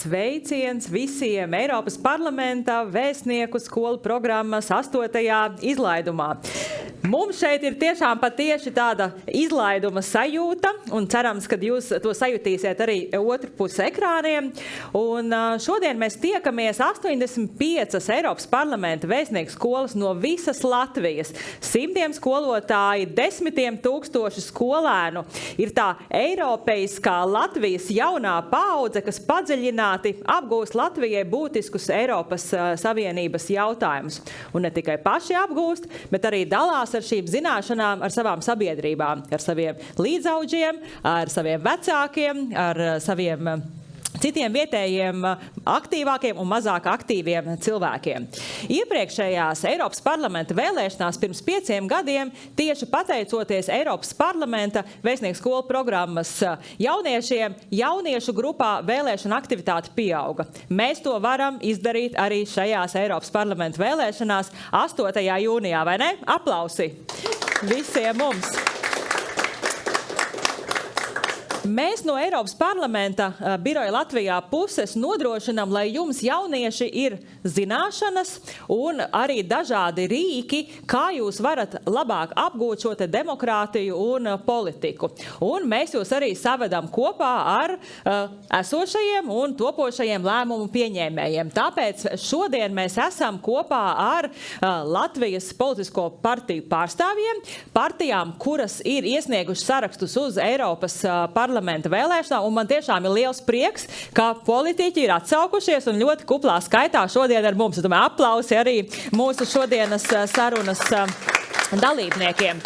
Sveiciens visiem Eiropas parlamenta vēstnieku skolu programmas 8. izlaidumā. Mums šeit ir tiešām patieši tāda izlaiduma sajūta, un cerams, ka jūs to sajutīsiet arī otru pusi ekrāniem. Un šodien mēs tiekamies 85 Eiropas parlamenta vēstnieku skolas no visas Latvijas. 100 skolotāji, 10 000 skolēnu. Ir tā eiropeiskā Latvijas jaunā paudze, kas padziļināti apgūst Latvijai būtiskus Eiropas Savienības jautājumus. Un ne tikai paši apgūst, bet arī dalās ar šīm zināšanām ar savām sabiedrībām, ar saviem līdzaudžiem, ar saviem vecākiem, ar saviem citiem vietējiem aktīvākiem un mazāk aktīviem cilvēkiem. Iepriekšējās Eiropas parlamenta vēlēšanās pirms 5 gadiem, tieši pateicoties Eiropas parlamenta vēstnieku skolu programmas jauniešiem, jauniešu grupā vēlēšana aktivitāte pieauga. Mēs to varam izdarīt arī šajās Eiropas parlamenta vēlēšanās 8. jūnijā, vai ne? Aplausi visiem mums! Mēs no Eiropas parlamenta biroja Latvijā puses nodrošinām, lai jums jaunieši ir zināšanas un arī dažādi rīki, kā jūs varat labāk apgūt šo te demokrātiju un politiku. Un mēs jūs arī savedam kopā ar esošajiem un topošajiem lēmumu pieņēmējiem. Tāpēc šodien mēs esam kopā ar Latvijas politisko partiju pārstāvjiem, partijām, kuras ir iesniegušas sarakstus uz Eiropas parlamenta vēlēšanām, un man tiešām ir liels prieks, ka politiķi ir atsaukušies un ļoti kuplā skaitā šodien ar mums. Es domāju, aplausi arī mūsu šodienas sarunas dalībniekiem.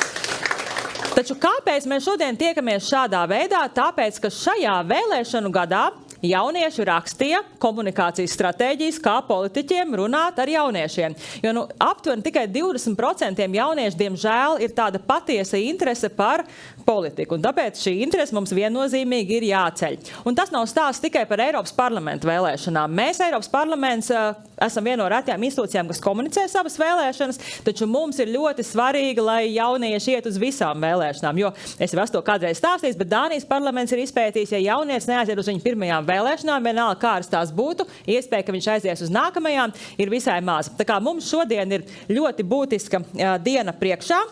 Taču kāpēc mēs šodien tiekamies šādā veidā? Tāpēc, ka šajā vēlēšanu gadā jaunieši rakstīja komunikācijas stratēģijas, kā politiķiem runāt ar jauniešiem. Jo aptuveni tikai 20% jaunieši, diemžēl, ir tāda patiesa interese par politiku. Un tāpēc šī interese mums viennozīmīgi ir jāceļ. Un tas nav stāsts tikai par Eiropas parlamentu vēlēšanām. Mēs, Eiropas parlaments, esam viena no retajām institūcijām, kas komunicē savas vēlēšanas, taču mums ir ļoti svarīgi, lai jaunieši iet uz visām vēlēšanām. Jo es jau esmu to kādreiz stāstījis, bet Dānijas parlaments ir izpētījis, ja jaunietis neaiziet uz viņu pirmajām vēlēšanām, vienalga kādas tās būtu, iespēja, ka viņš aizies uz nākamajām, ir visai maza. Tā kā mums šodien ir ļoti būtiska diena priekšā.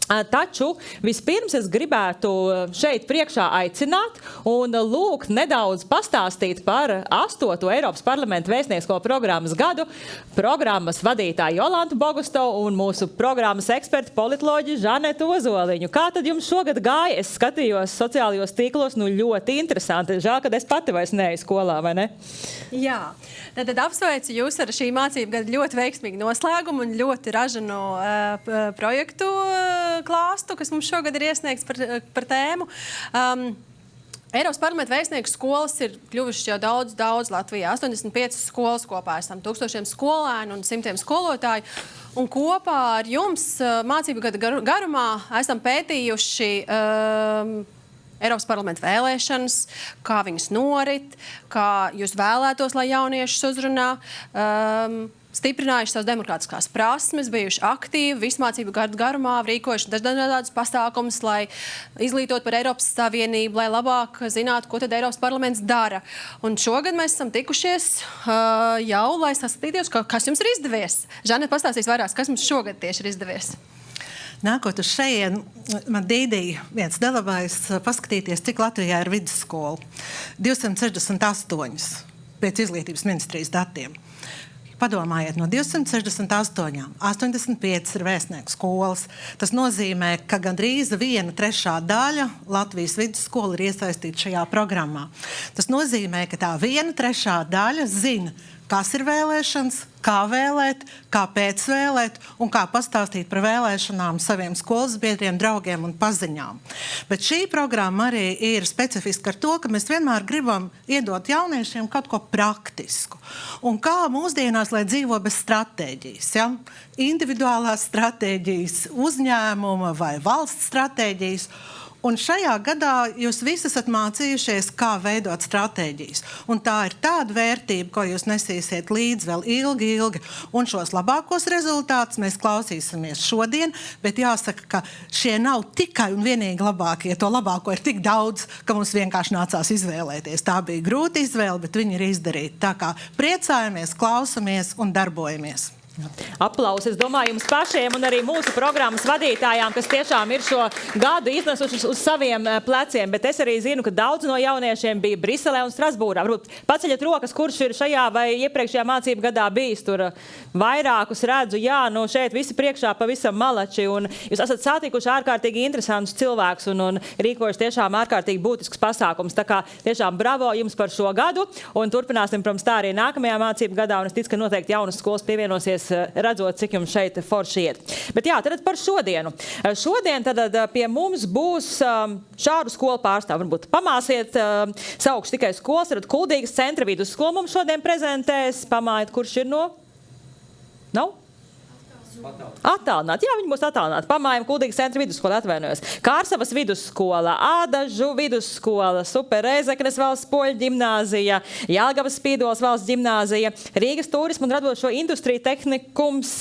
Taču vispirms es gribētu šeit priekšā aicināt un lūgt nedaudz pastāstīt par 8. Eiropas parlamenta vēstnieku skolu programmas gadu, programmas vadītāju Jolantu Bogustovu un mūsu programmas ekspertu politoloģi Žanetu Ozoliņu. Kā tad jums šogad gāja? Es skatījos sociālajos tīklos, ļoti interesanti. Žēl, kad es pati vairs neeju skolā, vai ne? Jā. Tad apsveicu jūs ar šī mācību gada ļoti veiksmīgu noslēgumu un ļoti ražanu projektu klāstu, kas mums šogad ir iesniegts par tēmu. Eiropas parlamenta vēstnieku skolas ir kļuvušas jau daudz Latvijā. 85 skolas kopā esam, 1000 skolēnu un 100 skolotāju. Un kopā ar jums mācību gada garumā esam pētījuši Eiropas parlamenta vēlēšanas, kā viņas norit, kā jūs vēlētos, lai jauniešus uzrunā, stiprinājuši savas demokrātiskās prasmes, bijuši aktīvi, visu mācību gadu garumā, rīkojuši dažādus pasākumus, lai izglītot par Eiropas Savienību, lai labāk zinātu, ko tad Eiropas parlaments dara. Un šogad mēs esam tikušies jau, lai saskatītos, kas jums ir izdevies. Žanet pastāstīs vairāk, kas mums šogad tieši ir izdevies. Nākot uz šejien, man dīdīja viens delavājs paskatīties, cik Latvijā ir vidusskolu. 268 pēc izglītības ministrijas datiem. Padomājiet, no 268, 85 ir vēstnieku skolas. Tas nozīmē, ka gandrīz 1/3 daļa Latvijas vidusskola ir iesaistīta šajā programmā. Tas nozīmē, ka tā 1/3 daļa zina, kas ir vēlēšanas, kā vēlēt, kāpēc vēlēt un kā pastāstīt par vēlēšanām saviem skolas biedriem, draugiem un paziņām. Bet šī programma arī ir specifiska ar to, ka mēs vienmēr gribam iedot jauniešiem kaut ko praktisku. Un kā mūsdienās, lai dzīvo bez stratēģijas, ja? Individuālās stratēģijas, uzņēmuma vai valsts stratēģijas. Un šajā gadā jūs visi esat mācījušies, kā veidot stratēģijas. Un tā ir tāda vērtība, ko jūs nesīsiet līdz vēl ilgi, ilgi. Un šos labākos rezultātus mēs klausīsimies šodien, bet jāsaka, ka šie nav tikai un vienīgi labākie. To labāko ir tik daudz, ka mums vienkārši nācās izvēlēties. Tā bija grūta izvēle, bet viņi ir izdarīti. Tā kā priecājamies, klausamies un darbojamies. Aplausi, es domāju, jums pašiem un arī mūsu programmas vadītājām, kas tiešām ir šo gadu iznesuši uz saviem pleciem, bet es arī zinu, ka daudz no jauniešiem bija Briselē un Strasbūrā. Varbūt paceļat rokas, kurš ir šajā vai iepriekšējā mācību gadā bijis tur vairākus redzu. Jā, no šeit visi priekšā pavisam malači, un jūs esat satikuši ārkārtīgi interesantus cilvēkus un rīkojuši tiešām ārkārtīgi būtisks pasākums. Tā kā tiešām bravo jums par šo gadu, un turpināsim, protams, tā arī nākamajā mācību gadā, un es ticu, ka noteikti jaunas skolas pievienosies, redzot, cik jums šeit forši iet. Bet jā, tad par šodienu. Šodien tad pie mums būs šādu skolu pārstāvi. Varbūt pamāsiet, saukšu tikai skolas, tad Kuldīgas centra vidusskola mums šodien prezentēs. Pamājiet, kurš ir no? Nav? Attālināt. Jā, viņi būs attālināti. Pamājam Kuldīgas centra vidusskola, atvainojos. Kārsavas vidusskola, Ādažu vidusskola, Super Rēzeknes valsts poļu ģimnāzija, Jelgavas Spīdoles valsts ģimnāzija, Rīgas turismu un radošo industriju tehnikums,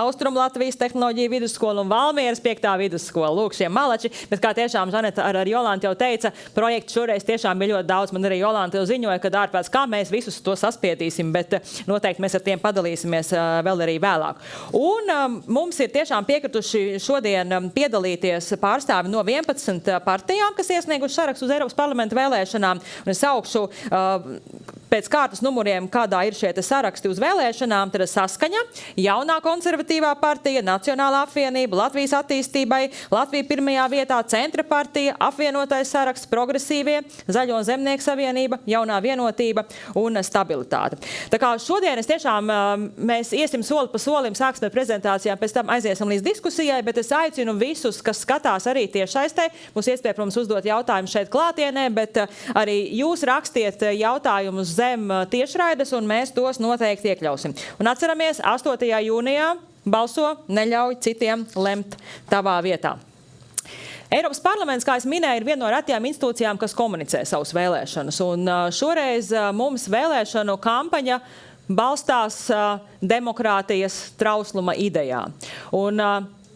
Austrum Latvijas tehnoloģija vidusskola un Valmieras 5. vidusskola. Lūk, šie malači, bet kā tiešām Žaneta ar Jolantu jau teica, projektu šoreiz tiešām bija ļoti daudz. Man arī Jolanta jau ziņoja, ka ārpēc kā mēs visus to saspietīsim, bet noteikti mēs ar tiem padalīsimies vēl arī vēlāk. Un mums ir tiešām piekrituši šodien piedalīties pārstāvi no 11 partijām, kas iesnieguši sarakstu uz Eiropas parlamenta vēlēšanām. Un es saukšu pēc kārtas numuriem, kādā ir šie saraksti uz vēlēšanām. Tad Saskaņa, Jaunā konservatīvā partija, Nacionālā apvienība, Latvijas attīstībai, Latvija pirmajā vietā, Centra partija, apvienotais saraksts, Progresīvie, Zaļo un Zemnieku savienība, Jaunā vienotība un Stabilitāte. Tā kā šodien es tiešām mēs iesim soli pa solim, sāksim ar prezentācijām, pēc tam aiziesim līdz diskusijai, bet es aicinu visus, kas skatās arī tiešsaistē, būs iespēja, protams, uzdot jautājumus šeit klātienē, bet arī jūs rakstiet jautājumus zem tiešraides, un mēs tos noteikti iekļausim. Un atceramies, 8. jūnijā balso, neļauj citiem lemt tavā vietā. Eiropas parlaments, kā es minēju, ir viena no retajām institūcijām, kas komunicē savus vēlēšanas. Un šoreiz mums vēlēšanu kampaņa balstās demokrātijas trausluma idejā. Un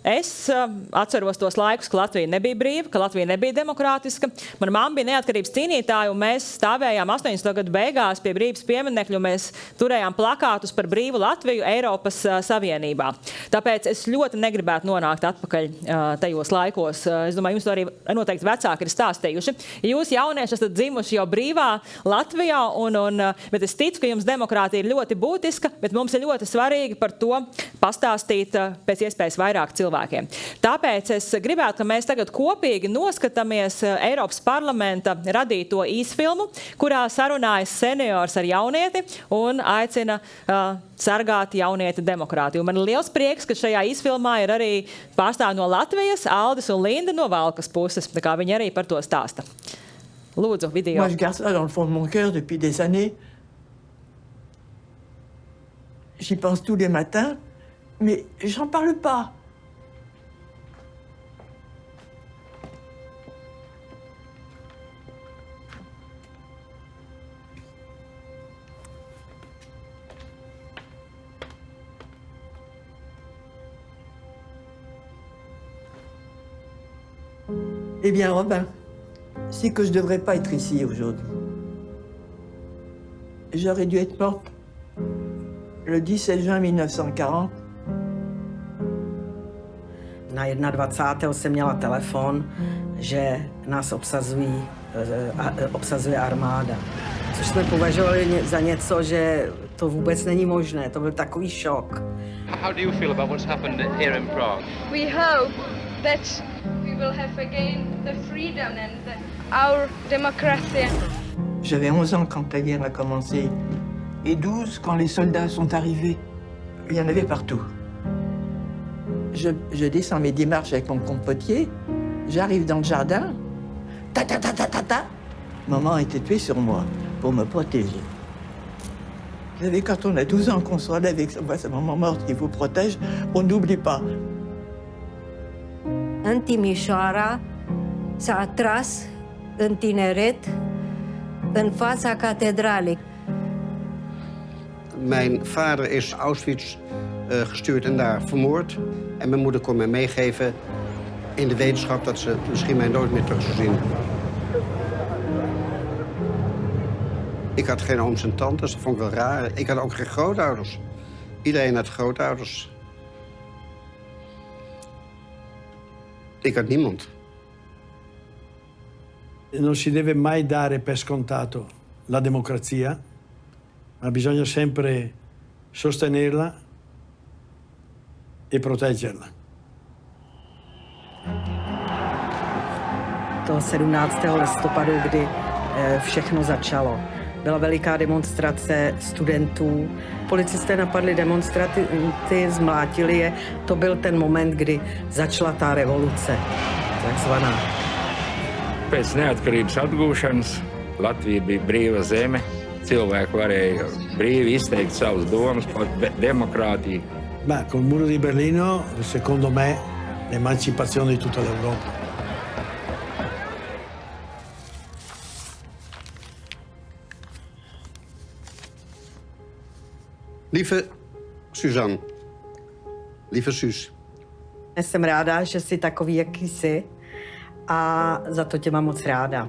es atceros tos laikus, ka Latvija nebija brīva, ka Latvija nebija demokrātiska. Mana mamma bija neatkarības cīnītāja, un mēs stāvējām 80. gadu beigās pie brīvības pieminekļa, un mēs turējām plakātus par brīvu Latviju Eiropas Savienībā. Tāpēc es ļoti negribētu nonākt atpakaļ tajos laikos. Es domāju, jums to arī noteikti vecāki ir stāstījuši. Jūs jaunieši esat dzimuši jau brīvā Latvijā, bet es ticu, ka jums demokrātija ir ļoti būtiska, bet mums ir ļoti svarīgi par to pastāstīt pēc iespējas vairāk cilvēku. Tāpēc es gribētu, ka mēs tagad kopīgi noskatāmies Eiropas parlamenta radīto īsfilmu, kurā sarunājas seniors ar jaunieti un aicina sargāt jaunieti demokrātiju. Man ir liels prieks, ka šajā īsfilmā ir arī pārstāvi no Latvijas, Aldis un Linda no Valkas puses. Tā kā viņi arī par to stāsta. Lūdzu, video. Moi, je garde ça dans le fond de mon cœur depuis des années. J'y pense tous les matins, mais j'en parle pas. Eh bien, Robin, c'est que je ne devrais pas être ici aujourd'hui. J'aurais dû être morte le 17 juin 1940. Na 21. jsem měla telefon, že nás obsazuje armáda. Což jsme považovali za něco, že to vůbec není možné. To byl takový šok. How do you feel about what's happened here in Prague? We hope that we will have again the freedom and our democracy. J'avais 11 ans quand la guerre a commencé et 12 quand les soldats sont arrivés. Il y en avait partout. Je descends mes démarches avec mon compotier, j'arrive dans le jardin, ta. Maman était tuée sur moi pour me protéger. Vous savez, quand on a 12 ans qu'on se relève avec sa maman morte qui vous protège, on n'oublie pas. أنت مشارة s-a atras în tineret în fața catedralei. Mijn vader is Auschwitz gestuurd en daar vermoord. En mijn moeder kon mij meegeven in de wetenschap dat ze misschien mij nooit meer terug zou zien. Ik had geen ooms en tantes, dat vond ik wel raar. Ik had ook geen grootouders. Iedereen had grootouders. Ik had niemand. Non si deve mai dare per scontato la democrazia, ma bisogna sempre sostenerla e proteggerla. Toho 17. listopadu, kdy všechno začalo. Byla veliká demonstrace studentů. Policisté napadli demonstranty, zmlátili je. To byl ten moment, kdy začala tā revoluce, takzvaná. Pēc neatkarības atgūšanas Latvija bija brīva zeme. Cilvēki varēja brīvi izteikt savas domas par demokrātiju. Ma col muro di Berlino, secondo me, l'emancipazione di tutta l'Europa. Lieve Suzanne, lieve Suus. Jsem ráda, že jsi takový, jaký jsi, a za to tě mám moc ráda.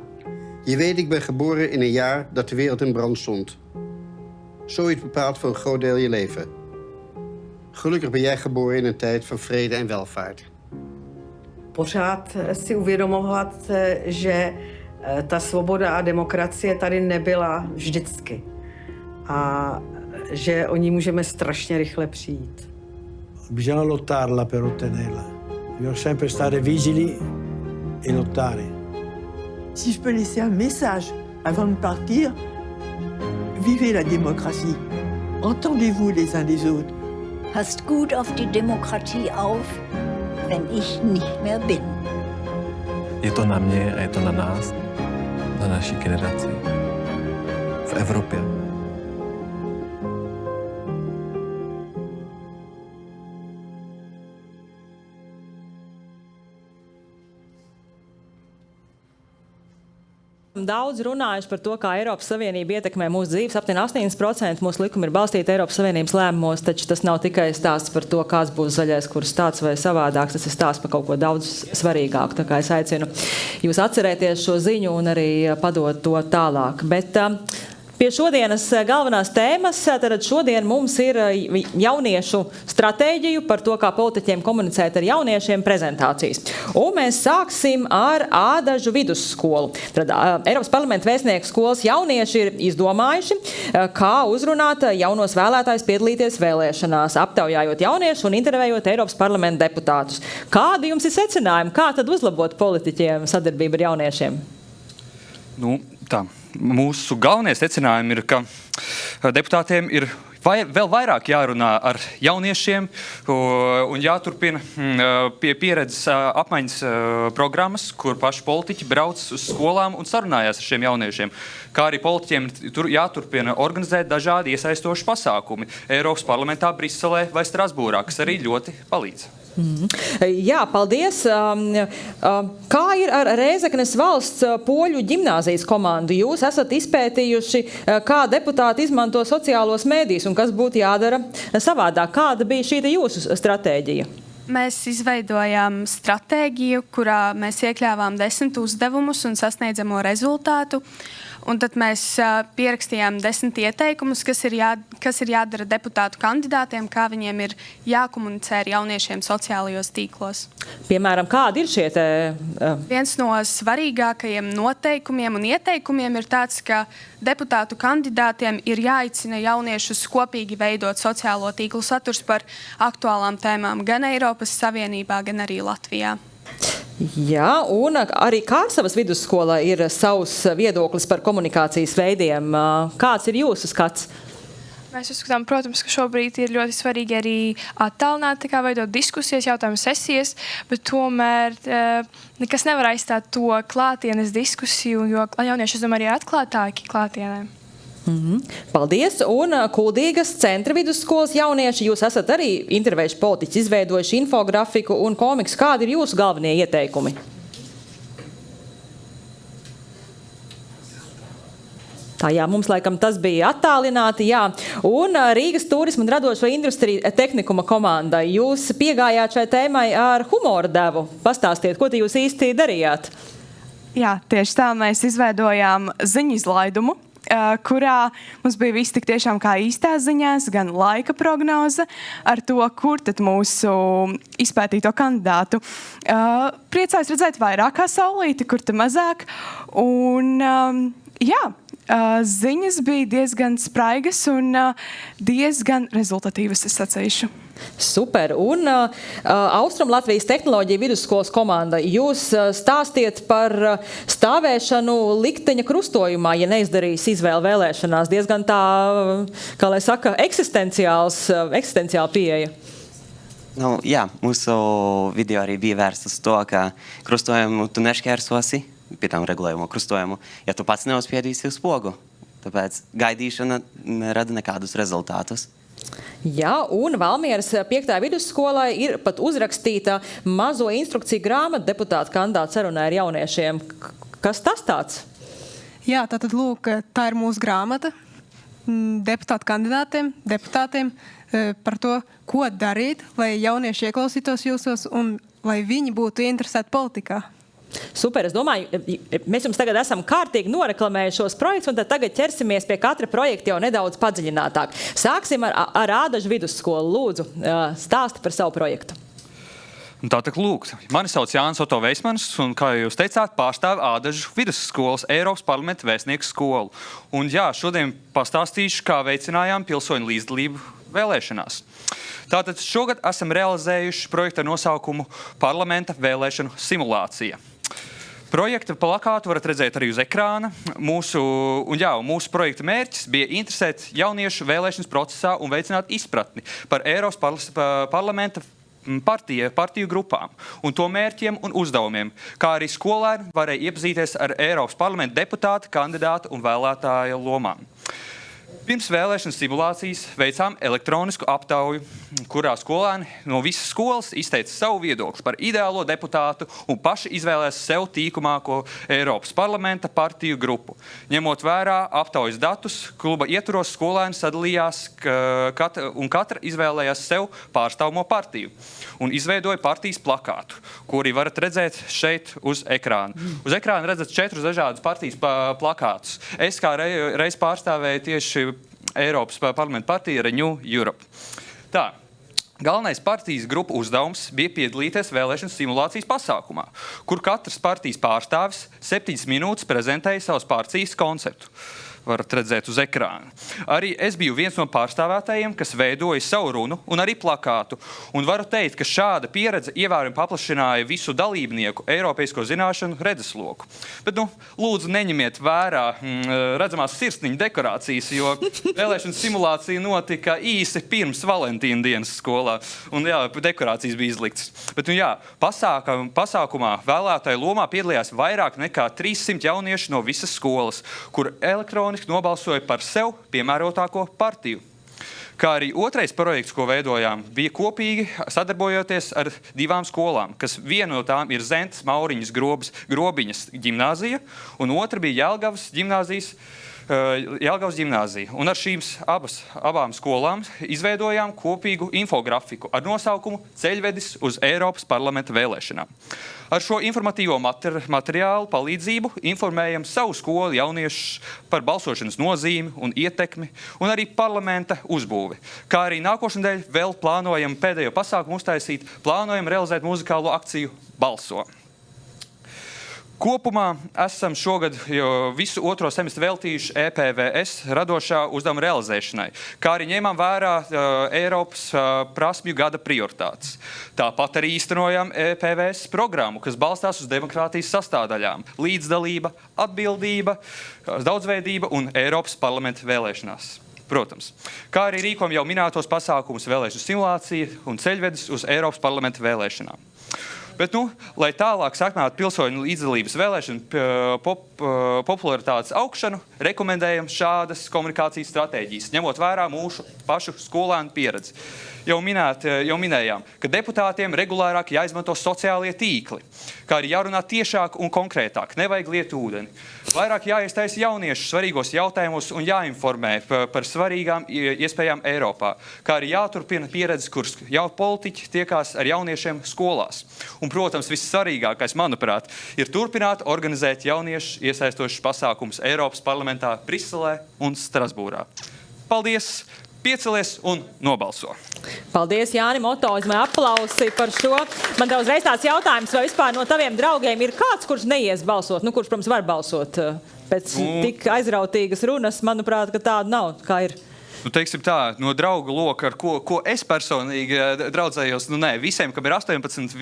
Je weet, ik ben geboren in een jaar dat de wereld in brand stond. Zoiets bepaalt voor een groot deel je leven. Gelukkig ben jij geboren in een tijd van vrede en welvaart. Pořád si uvědomovat, že ta svoboda a demokracie tady nebyla vždycky. A že o ní můžeme strašně rychle přijít. Bisogna lottarla per ottenerla. Bisogna sempre stare vigili e lottare. Si je peux laisser un message avant de partir, vivez la démocratie. Entendez-vous les uns les autres. Passt gut auf die Demokratie auf, wenn ich nicht mehr bin. Je to na mě a je to na nás, na naší generaci. V Evropě. Daudz runājuši par to, kā Eiropas Savienība ietekmē mūsu dzīves. Aptuveni 80% mūsu likumi ir balstīti Eiropas Savienības lēmumos, taču tas nav tikai stāsts par to, kāds būs zaļais kurs tāds vai savādāks. Tas ir stāsts par kaut ko daudz svarīgāku. Tā kā es aicinu jūs atcerēties šo ziņu un arī padot to tālāk. Bet pie šodienas galvenās tēmas, tad šodien mums ir jauniešu stratēģiju par to, kā politiķiem komunicēt ar jauniešiem prezentācijas. Un mēs sāksim ar Ādažu vidusskolu. Tad Eiropas parlamenta vēstnieku skolas jaunieši ir izdomājuši, kā uzrunāt jaunos vēlētājus piedalīties vēlēšanās, aptaujājot jauniešu un intervējot Eiropas parlamenta deputātus. Kādi jums ir secinājumi? Kā tad uzlabot politiķiem sadarbību ar jauniešiem? Mūsu galvenie secinājumi ir, ka deputātiem ir vēl vairāk jārunā ar jauniešiem un jāturpina pie pieredzes apmaiņas programmas, kur paši politiķi brauc uz skolām un sarunājās ar šiem jauniešiem. Kā arī politiķiem jāturpina organizēt dažādi iesaistoši pasākumi Eiropas parlamentā, Briselē vai Strasbūrā, kas arī ļoti palīdz. Jā, paldies. Kā ir ar Rēzeknes valsts poļu ģimnāzijas komandu? Jūs esat izpētījuši, kā deputāti izmanto sociālos mēdījus un kas būtu jādara savādāk. Kāda bija šī jūsu stratēģija? Mēs izveidojām stratēģiju, kurā mēs iekļāvām 10 uzdevumus un sasniedzamo rezultātu. Un tad mēs pierakstījām 10 ieteikumus, kas ir jādara deputātu kandidātiem, kā viņiem ir jākomunicē ar jauniešiem sociālajos tīklos. Piemēram, kādi ir šie te? Viens no svarīgākajiem noteikumiem un ieteikumiem ir tāds, ka deputātu kandidātiem ir jāicina jauniešus kopīgi veidot sociālo tīklu saturs par aktuālām tēmām gan Eiropas Savienībā, gan arī Latvijā. Jā, un arī Kārsavas vidusskolā ir savs viedoklis par komunikācijas veidiem. Kāds ir jūsu skats? Mēs uzskatām, protams, ka šobrīd ir ļoti svarīgi arī attālināt, veidot diskusijas, jautājumu sesijas, bet tomēr nekas nevar aizstāt to klātienes diskusiju, jo jaunieši, es domāju, ir atklātāki klātienē. Paldies! Un Kuldīgas centra vidusskolas jaunieši, jūs esat arī intervējuši politiķi, izveidojuši infografiku un komiksu. Kādi ir jūsu galvenie ieteikumi? Tā jā, mums laikam tas bija attālināti, jā. Un Rīgas turisma un radošo industriju tehnikuma komanda. Jūs piegājāt šai tēmai ar humoru devu. Pastāstiet, ko jūs īsti darījāt? Jā, tieši tā mēs izveidojām ziņu izlaidumu, kurā mums bija viss tik tiešām kā īstās ziņās, gan laika prognoze ar to, kur tad mūsu izpētīto kandidātu. Priecājos redzēt vairāk kā saulīti, kur te mazāk. Un jā, ziņas bija diezgan spraigas un diezgan rezultatīvas, es sacīšu. Super. Un Austrum Latvijas tehnoloģija vidusskolas komanda. Jūs stāstiet par stāvēšanu likteņa krustojumā, ja neizdarīs izvēle vēlēšanās. Diezgan tā, kā lai saka, eksistenciāla pieeja. Nu, jā, mūsu video arī bija vērsts uz to, ka krustojumu tu nešķērsosi, pie tam regulējumu krustojumu, ja tu pats neuzspiedīsi uz pogu. Tāpēc gaidīšana nerada nekādus rezultātus. Jā, un Valmieras 5. vidusskolai ir pat uzrakstīta mazo instrukciju grāmata deputāta kandidāta sarunai ar jauniešiem. Kas tas tāds? Jā, tātad lūk, tā ir mūsu grāmata deputātu kandidātiem, deputātiem par to, ko darīt, lai jaunieši ieklausītos jūsos un lai viņi būtu interesēti politikā. Super, es domāju, mēs jums tagad esam kārtīgi noreklamējuši šos projektus, un tad tagad ķersimies pie katra projekta jau nedaudz padziļinātāk. Sāksim ar Ādažu vidusskolu. Lūdzu, stāsti par savu projektu. Tātad, lūk, mani sauc Jānis Oto Veismanis, un, kā jūs teicāt, pārstāv Ādažu vidusskolas Eiropas parlamenta vēstnieku skolu. Un jā, šodien pastāstīšu, kā veicinājām pilsoņu līdzdalību vēlēšanās. Tātad šogad esam realizējuši projektu ar nosaukumu Parlamenta vēlēšanu simulācija. Projekta plakātu varat redzēt arī uz ekrāna. Mūsu projekta mērķis bija interesēt jauniešu vēlēšanas procesā un veicināt izpratni par Eiropas parlamenta partiju grupām un to mērķiem un uzdevumiem, kā arī skolēni varēja iepazīties ar Eiropas parlamenta deputāta, kandidāta un vēlētāja lomām. Pirms vēlēšanas simulācijas veicām elektronisku aptauju, kurā skolēni no visas skolas izteica savu viedokli par ideālo deputātu un paši izvēlēs sev tīkumāko Eiropas parlamenta partiju grupu. Ņemot vērā aptaujas datus, kluba ietvaros skolēni sadalījās un katra izvēlējās sev pārstāvamo partiju un izveidoja partijas plakātu, kuri varat redzēt šeit uz ekrāna. Uz ekrāna redzat 4 dažādus partijas plakātus. Es kā reiz pārstāvēju tieši Eiropas parlamenta partija Renew Europe. Tā, galvenais partijas grupu uzdevums bija piedalīties vēlēšanas simulācijas pasākumā, kur katrs partijas pārstāvis 7 minūtes prezentēja savas partijas konceptu. Varat redzēt uz ekrāna. Arī es biju viens no pārstāvētājiem, kas veidoja savu runu un arī plakātu. Un varu teikt, ka šāda pieredze ievērojami paplašināja visu dalībnieku eiropeisko zināšanu redzesloku. Bet, lūdzu, neņemiet vērā redzamās sirsniņu dekorācijas, jo vēlēšanas simulācija notika īsi pirms Valentīna dienas skolā. Un jā, dekorācijas bija izliktas. Bet, pasākumā vēlētāju lomā piedalījās vairāk nekā 300 jaunieši no visas skolas, kur elektroniski nobalsoja par sev piemērotāko partiju. Kā arī otrais projekts, ko veidojām, bija kopīgi sadarbojoties ar 2 skolām, kas viena no tām ir Zentas Mauriņas Grobiņas ģimnāzija, un otra bija Jelgavas ģimnāzija. Un ar šīm abām skolām izveidojām kopīgu infografiku ar nosaukumu Ceļvedis uz Eiropas parlamenta vēlēšanām. Ar šo informatīvo materiālu palīdzību informējam savu skolu jauniešus par balsošanas nozīmi un ietekmi un arī parlamenta uzbūvi. Kā arī nākošanedēļ vēl plānojam pēdējo pasākumu uztaisīt, plānojam realizēt muzikālo akciju Balso. Kopumā esam šogad visu 2. semestru veltījuši EPVS radošā uzdevuma realizēšanai, kā arī ņēmām vērā Eiropas prasmju gada prioritātes. Tāpat arī īstenojām EPVS programmu, kas balstās uz demokrātijas sastāvdaļām – līdzdalība, atbildība, daudzveidība un Eiropas parlamenta vēlēšanās. Protams, kā arī rīkojam jau minētos pasākumus vēlēšanu simulācija un ceļvedis uz Eiropas parlamenta vēlēšanām. Bet, lai tālāk sekmētu pilsoņu līdzdalības vēlēšanu popularitātes augšanu, rekomendējam šādas komunikācijas stratēģijas, ņemot vērā mūsu pašu skolēnu pieredzi. Jau minējām, ka deputātiem regulārāk jāizmanto sociālie tīkli, kā arī jārunā tiešāk un konkrētāk, nevajag liet ūdeni. Vairāk jāiestaisa jauniešu svarīgos jautājumos un jāinformē par svarīgām iespējām Eiropā, kā arī jāturpina pieredzes kurs, jau politiķi tiekās ar jauniešiem skolās. Un, protams, vissvarīgākais, manuprāt, ir turpināt organizēt jauniešu iesaistošus pasākumus Eiropas parlamentā, Briselē un Strasbūrā. Paldies! Piecelies un nobalso. Paldies, Jānim Otoizmai, aplausi par šo. Man tev uzreiz tāds jautājums, vai vispār no taviem draugiem ir kāds, kurš neies balsot? Kurš, protams, var balsot pēc tik aizrautīgas runas, manuprāt, ka tāda nav. Kā ir? Teiksim tā, no draugu loka, ar ko es personīgi draudzējos, visiem, kam ir 18,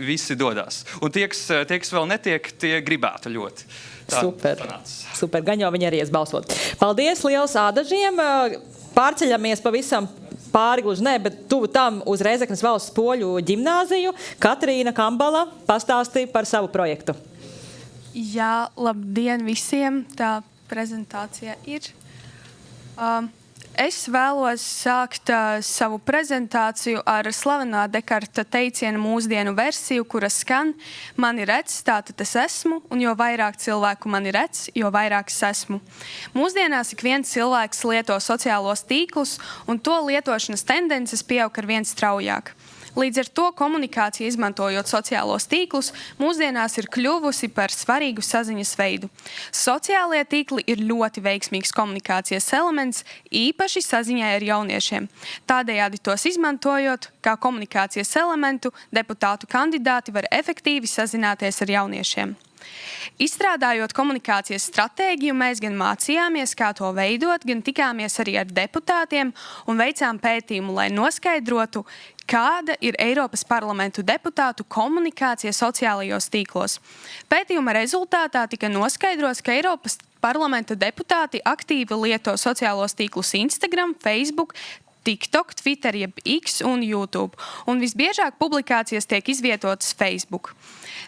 visi dodās. Un tie, kas vēl netiek, tie gribētu ļoti. Tā, Super, gan jau viņi arī ies balsot. Paldies liels ādažiem. Pārceļamies pavisam pāri gluži ne, bet tuvu tam uz Rēzeknes valsts poļu ģimnāziju. Katrīna Kambala pastāstīja par savu projektu. Jā, labdien visiem! Tā prezentācija ir. Es vēlos sākt savu prezentāciju ar slavenā Dekarta teiciena mūsdienu versiju, kura skan: mani redz, tātad es esmu, un jo vairāk cilvēku mani redz, jo vairāk es esmu. Mūsdienās ik viens cilvēks lieto sociālos tīklus, un to lietošanas tendences pieaug ar vien straujāk. Līdz ar to komunikācija, izmantojot sociālos tīklus, mūsdienās ir kļuvusi par svarīgu saziņas veidu. Sociālie tīkli ir ļoti veiksmīgs komunikācijas elements, īpaši saziņai ar jauniešiem. Tādējādi tos izmantojot kā komunikācijas elementu, deputātu kandidāti var efektīvi sazināties ar jauniešiem. Izstrādājot komunikācijas stratēģiju, mēs gan mācījāmies, kā to veidot, gan tikāmies arī ar deputātiem un veicām pētījumu, lai noskaidrotu, kāda ir Eiropas parlamentu deputātu komunikācija sociālajos tīklos. Pētījuma rezultātā tika noskaidrots, ka Eiropas parlamenta deputāti aktīvi lieto sociālos tīklus Instagram, Facebook, TikTok, Twitter, jeb X un YouTube. Un visbiežāk publikācijas tiek izvietotas Facebook.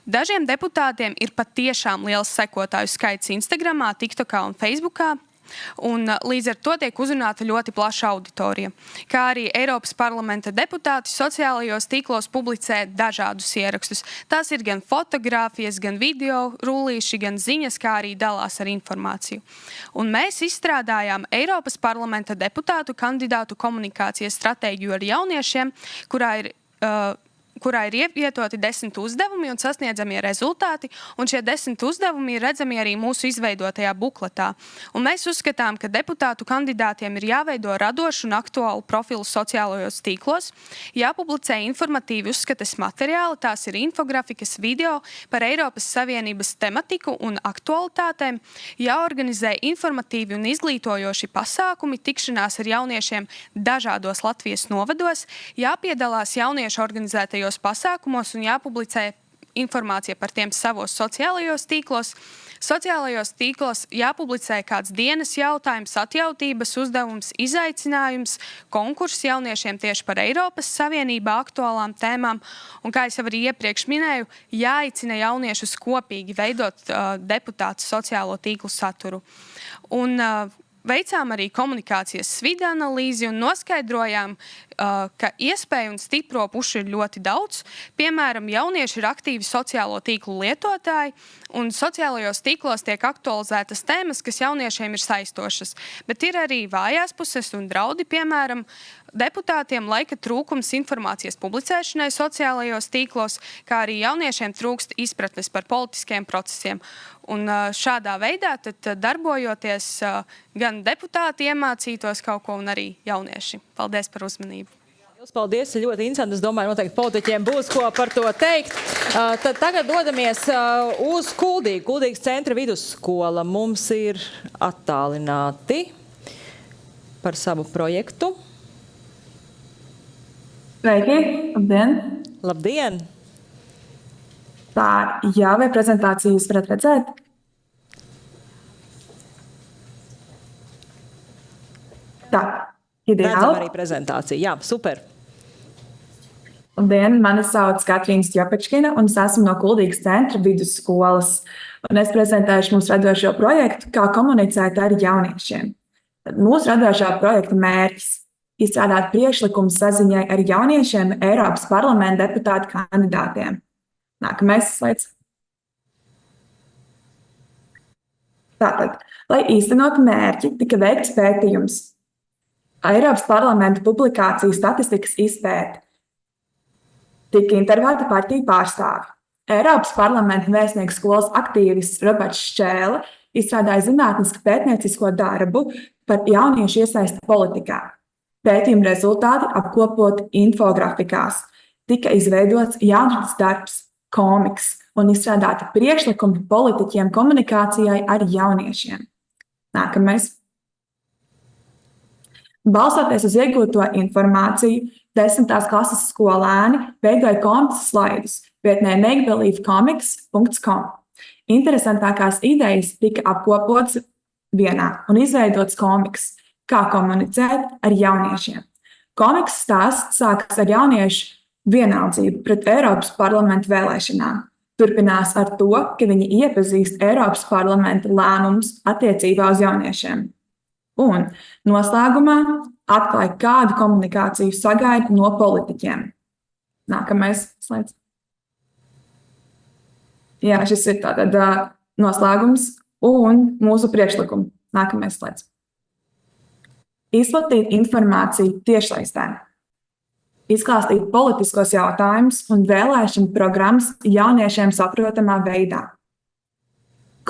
Dažiem deputātiem ir patiešām liels sekotāju skaits Instagramā, TikTokā un Facebookā. Un līdz ar to tiek uzrunāta ļoti plaša auditorija. Kā arī Eiropas parlamenta deputāti sociālajos tīklos publicē dažādus ierakstus. Tās ir gan fotogrāfijas, gan video rullīši, gan ziņas, kā arī dalās ar informāciju. Un mēs izstrādājām Eiropas parlamenta deputātu kandidātu komunikācijas stratēģiju ar jauniešiem, kurā ir ievietoti 10 uzdevumi un sasniedzamie rezultāti, un šie 10 uzdevumi ir redzami arī mūsu izveidotajā bukletā. Un mēs uzskatām, ka deputātu kandidātiem ir jāveido radošu un aktuālu profilu sociālajos tīklos, jāpublicē informatīvi uzskates materiāli, tās ir infografikas, video par Eiropas Savienības tematiku un aktualitātēm, jāorganizē informatīvi un izglītojoši pasākumi, tikšanās ar jauniešiem dažādos Latvijas novados, jāpiedalās jauniešu organizētajos pasākumos un jāpublicē informācija par tiem savos sociālajos tīklos. Sociālajos tīklos jāpublicē kāds dienas jautājums, atjautības uzdevums, izaicinājums, konkurss jauniešiem tieši par Eiropas Savienībā aktuālām tēmām. Un, kā es jau arī iepriekš minēju, jāicina jauniešus kopīgi veidot deputātu sociālo tīklu saturu. Un veicām arī komunikācijas svida analīzi un noskaidrojām, ka iespēju un stipro pušu ir ļoti daudz. Piemēram, jaunieši ir aktīvi sociālo tīklu lietotāji, un sociālajos tīklos tiek aktualizētas tēmas, kas jauniešiem ir saistošas. Bet ir arī vājās puses un draudi, piemēram, deputātiem laika trūkums informācijas publicēšanai sociālajos tīklos, kā arī jauniešiem trūkst izpratnes par politiskiem procesiem. Un šādā veidā tad darbojoties gan deputāti iemācītos kaut ko un arī jaunieši. Paldies par uzmanību. Paldies, ļoti interesanti. Es domāju, noteikti politiķiem būs ko par to teikt. Tad tagad dodamies uz Kuldīgu, Kuldīgas centra vidusskola. Mums ir attālināti par savu projektu. Sveiki, labdien! Labdien! Tā, jā, vai prezentāciju jūs varat redzēt? Tā, ideāli. Redzam arī prezentāciju, jā, super. Labdien, mani sauc Katrīna Stjopečkina, un es esmu no Kuldīgas centra vidusskolas. Un es prezentēšu mūsu radošo projektu, kā komunicēt ar jauniešiem. Tad mūsu radošā projekta mērķis – izstrādāt priekšlikumu saziņai ar jauniešiem Eiropas parlamenta deputātu kandidātiem. Nākamais slaids. Tātad, lai īstenotu mērķi, tika veikts pētījums. Eiropas parlamenta publikāciju statistikas izpēte. Tika intervēti partiju pārstāvi. Eiropas parlamenta vēstnieku skolas aktīvists Roberts Šķēle izstrādāja zinātnisku pētniecisko darbu par jauniešu iesaisti politikā. Pētījuma rezultāti apkopot infografikās. Tika izveidots jaunas darbs, komiks un izstrādāti priekšlikumi politiķiem komunikācijai ar jauniešiem. Nākamais. Balstoties uz iegūto informāciju, 10. klases skolēni veidoja komiksu slaidus vietnē makebeliefcomics.com. Interesantākās idejas tika apkopotas vienā un izveidots komiks, kā komunicēt ar jauniešiem. Komiks stāsts sākas ar jauniešu vienaldzību pret Eiropas parlamenta vēlēšanām. Turpinās ar to, ka viņi iepazīst Eiropas parlamenta lēmumus attiecībā uz jauniešiem. Un noslēgumā atklāja, kādu komunikāciju sagaida no politiķiem. Nākamais slaids. Jā, šis ir tātad noslēgums un mūsu priekšlikumi. Nākamais slaids. Izplatīt informāciju tiešsaistē. Izklāstīt politiskos jautājumus un vēlēšanu programmas jauniešiem saprotamā veidā.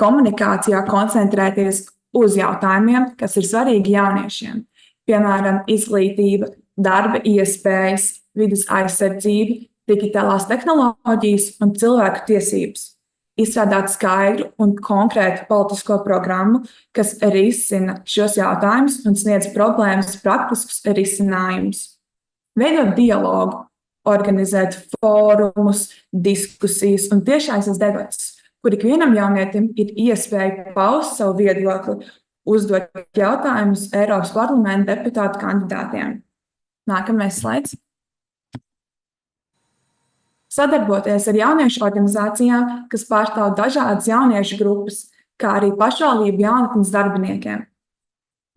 Komunikācijā koncentrēties uz jautājumiem, kas ir svarīgi jauniešiem, piemēram, izglītība, darba iespējas, vides aizsardzība, digitālās tehnoloģijas un cilvēku tiesības. Izstrādāt skaidru un konkrētu politisko programmu, kas risina šos jautājumus un sniedz problēmas praktiskus risinājumus. Veidot dialogu, organizēt fórumus, diskusijas un tiešsaistes debates, kur ikvienam jaunietim ir iespēja paust savu viedokli, uzdot jautājumus Eiropas parlamenta deputātu kandidātiem. Nākamais slaids. Sadarboties ar jauniešu organizācijām, kas pārstāv dažādas jauniešu grupas, kā arī pašvaldību jaunatnes darbiniekiem.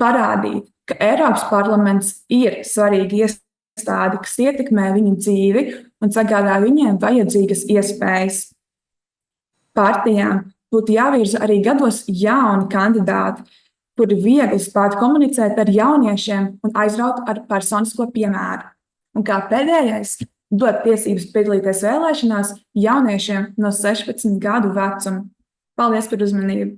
Parādīt, ka Eiropas parlaments ir svarīgi iestāde, kas ietekmē viņu dzīvi un sagādā viņiem vajadzīgas iespējas. Partijām būtu jāvirza arī gados jauni kandidāti, kuri viegli spētu komunicēt ar jauniešiem un aizraut ar personisko piemēru. Un kā pēdējais, dot tiesības piedalīties vēlēšanās jauniešiem no 16 gadu vecuma. Paldies par uzmanību!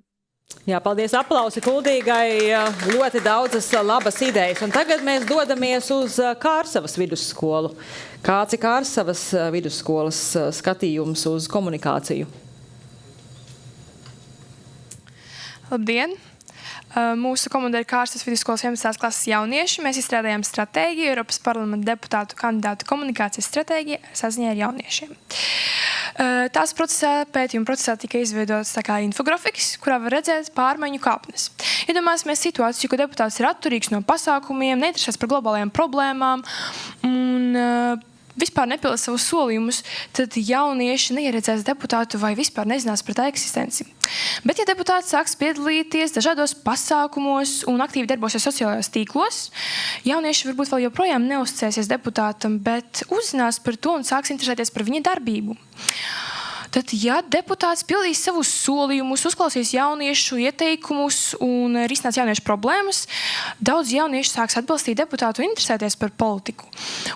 Jā, paldies, aplausi Kuldīgai, ļoti daudzas labas idejas. Un tagad mēs dodamies uz Kārsavas vidusskolu. Kāds ir Kārsavas vidusskolas skatījums uz komunikāciju? Labdien! Mūsu komanda ir Kārsavas vidusskolas 11. klases jaunieši. Mēs izstrādājām stratēģiju, Eiropas parlamenta deputātu kandidātu komunikācijas stratēģiju saziņā ar jauniešiem. Tās pētījuma procesā tika izveidots tā kā infografiks, kurā var redzēt pārmaiņu kāpnes. Iedomāsimies situāciju, ka deputāts ir atturīgs no pasākumiem, neinteresēs par globālajām problēmām un vispār nepilda savus solījumus, tad jaunieši neieredzēs deputātu vai vispār nezinās par tā eksistenci. Bet, ja deputāts sāks piedalīties dažādos pasākumos un aktīvi darbosies sociālajos tīklos, jaunieši varbūt vēl joprojām neuzticēsies deputātam, bet uzzinās par to un sāks interesēties par viņa darbību. Tad, ja deputāts pildīs savus solījumus, uzklausīs jauniešu ieteikumus un risinās jauniešu problēmas, daudz jauniešu sāks atbalstīt deputātu un interesēties par politiku.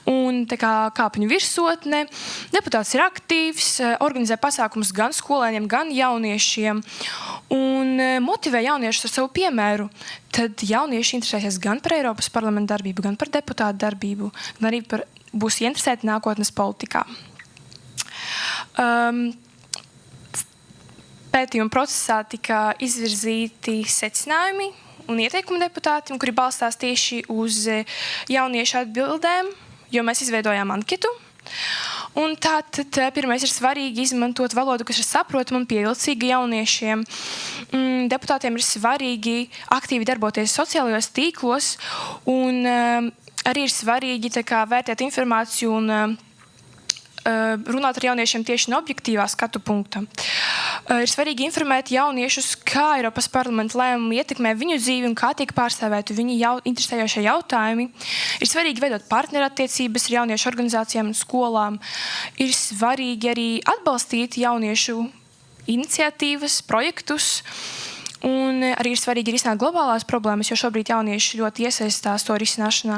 Un tā kā kāpņu virsotne, deputāts ir aktīvs, organizē pasākumus gan skolēniem, gan jauniešiem un motivē jauniešus ar savu piemēru. Tad jaunieši interesēsies gan par Eiropas parlamenta darbību, gan par deputātu darbību, gan arī būs ieinteresēti nākotnes politikā. Pētījuma procesā tika izvirzīti secinājumi un ieteikumi deputātiem, kuri balstās tieši uz jauniešu atbildēm, jo mēs izveidojām anketu. Un tātad pirmais ir svarīgi izmantot valodu, kas ir saprotama un pievilcīga jauniešiem. Deputātiem ir svarīgi aktīvi darboties sociālajos tīklos un arī ir svarīgi vērtēt informāciju un runāt ar jauniešiem tieši no objektīvā skatu punkta. Ir svarīgi informēt jauniešus, kā Eiropas parlamenta lēmumi ietekmē viņu dzīvi un kā tiek pārstāvēti viņu interesējošie jautājumi. Ir svarīgi veidot partnerattiecības ar jauniešu organizācijām un skolām. Ir svarīgi arī atbalstīt jauniešu iniciatīvas, projektus. Un arī ir svarīgi risināt globālās problēmas, jo šobrīd jaunieši ļoti iesaistās to risināšanā.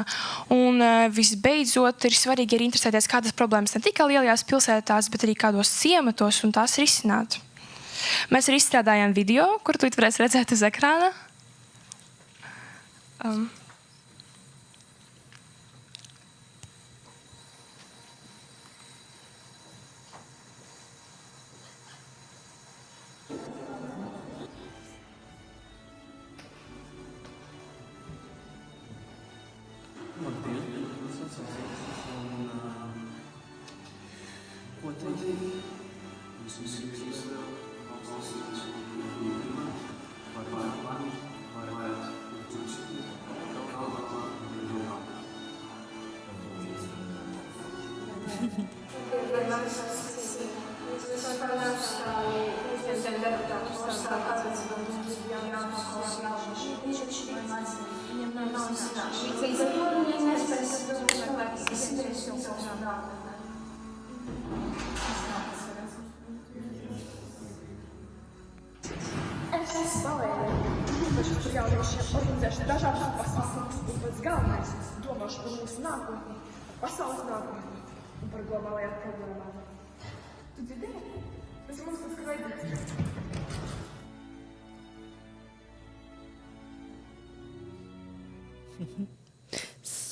Un visbeidzot, ir svarīgi arī interesēties, kādas problēmas ne tikai lielajās pilsētās, bet arī kādos ciematos un tās risināt. Mēs arī izstrādājām video, kuru tu varēsi redzēt uz ekrāna.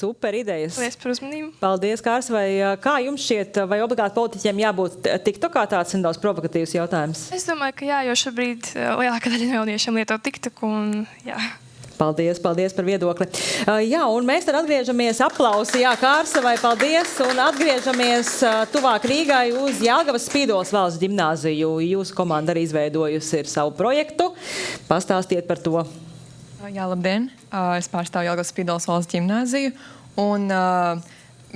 Super idejas. Paldies par uzmanību. Paldies, Kārs. Vai kā jums šķiet, vai obligāti politiķiem jābūt TikTokā tāds nedaudz provokatīvs jautājums? Es domāju, ka jā, jo šobrīd lielākā daļa jauniešiem lieto TikToku un jā. Paldies par viedokli. Jā, un mēs tad atgriežamies aplausi. Jā, Kārsavai, paldies. Un atgriežamies tuvāk Rīgai uz Jelgavas Spīdoles valsts ģimnāziju. Jūsu komanda arī izveidojusi ir savu projektu. Pastāstiet par to. Jā, labdien. Es pārstāvu Jelgavas Spīdoles valsts ģimnāziju. Un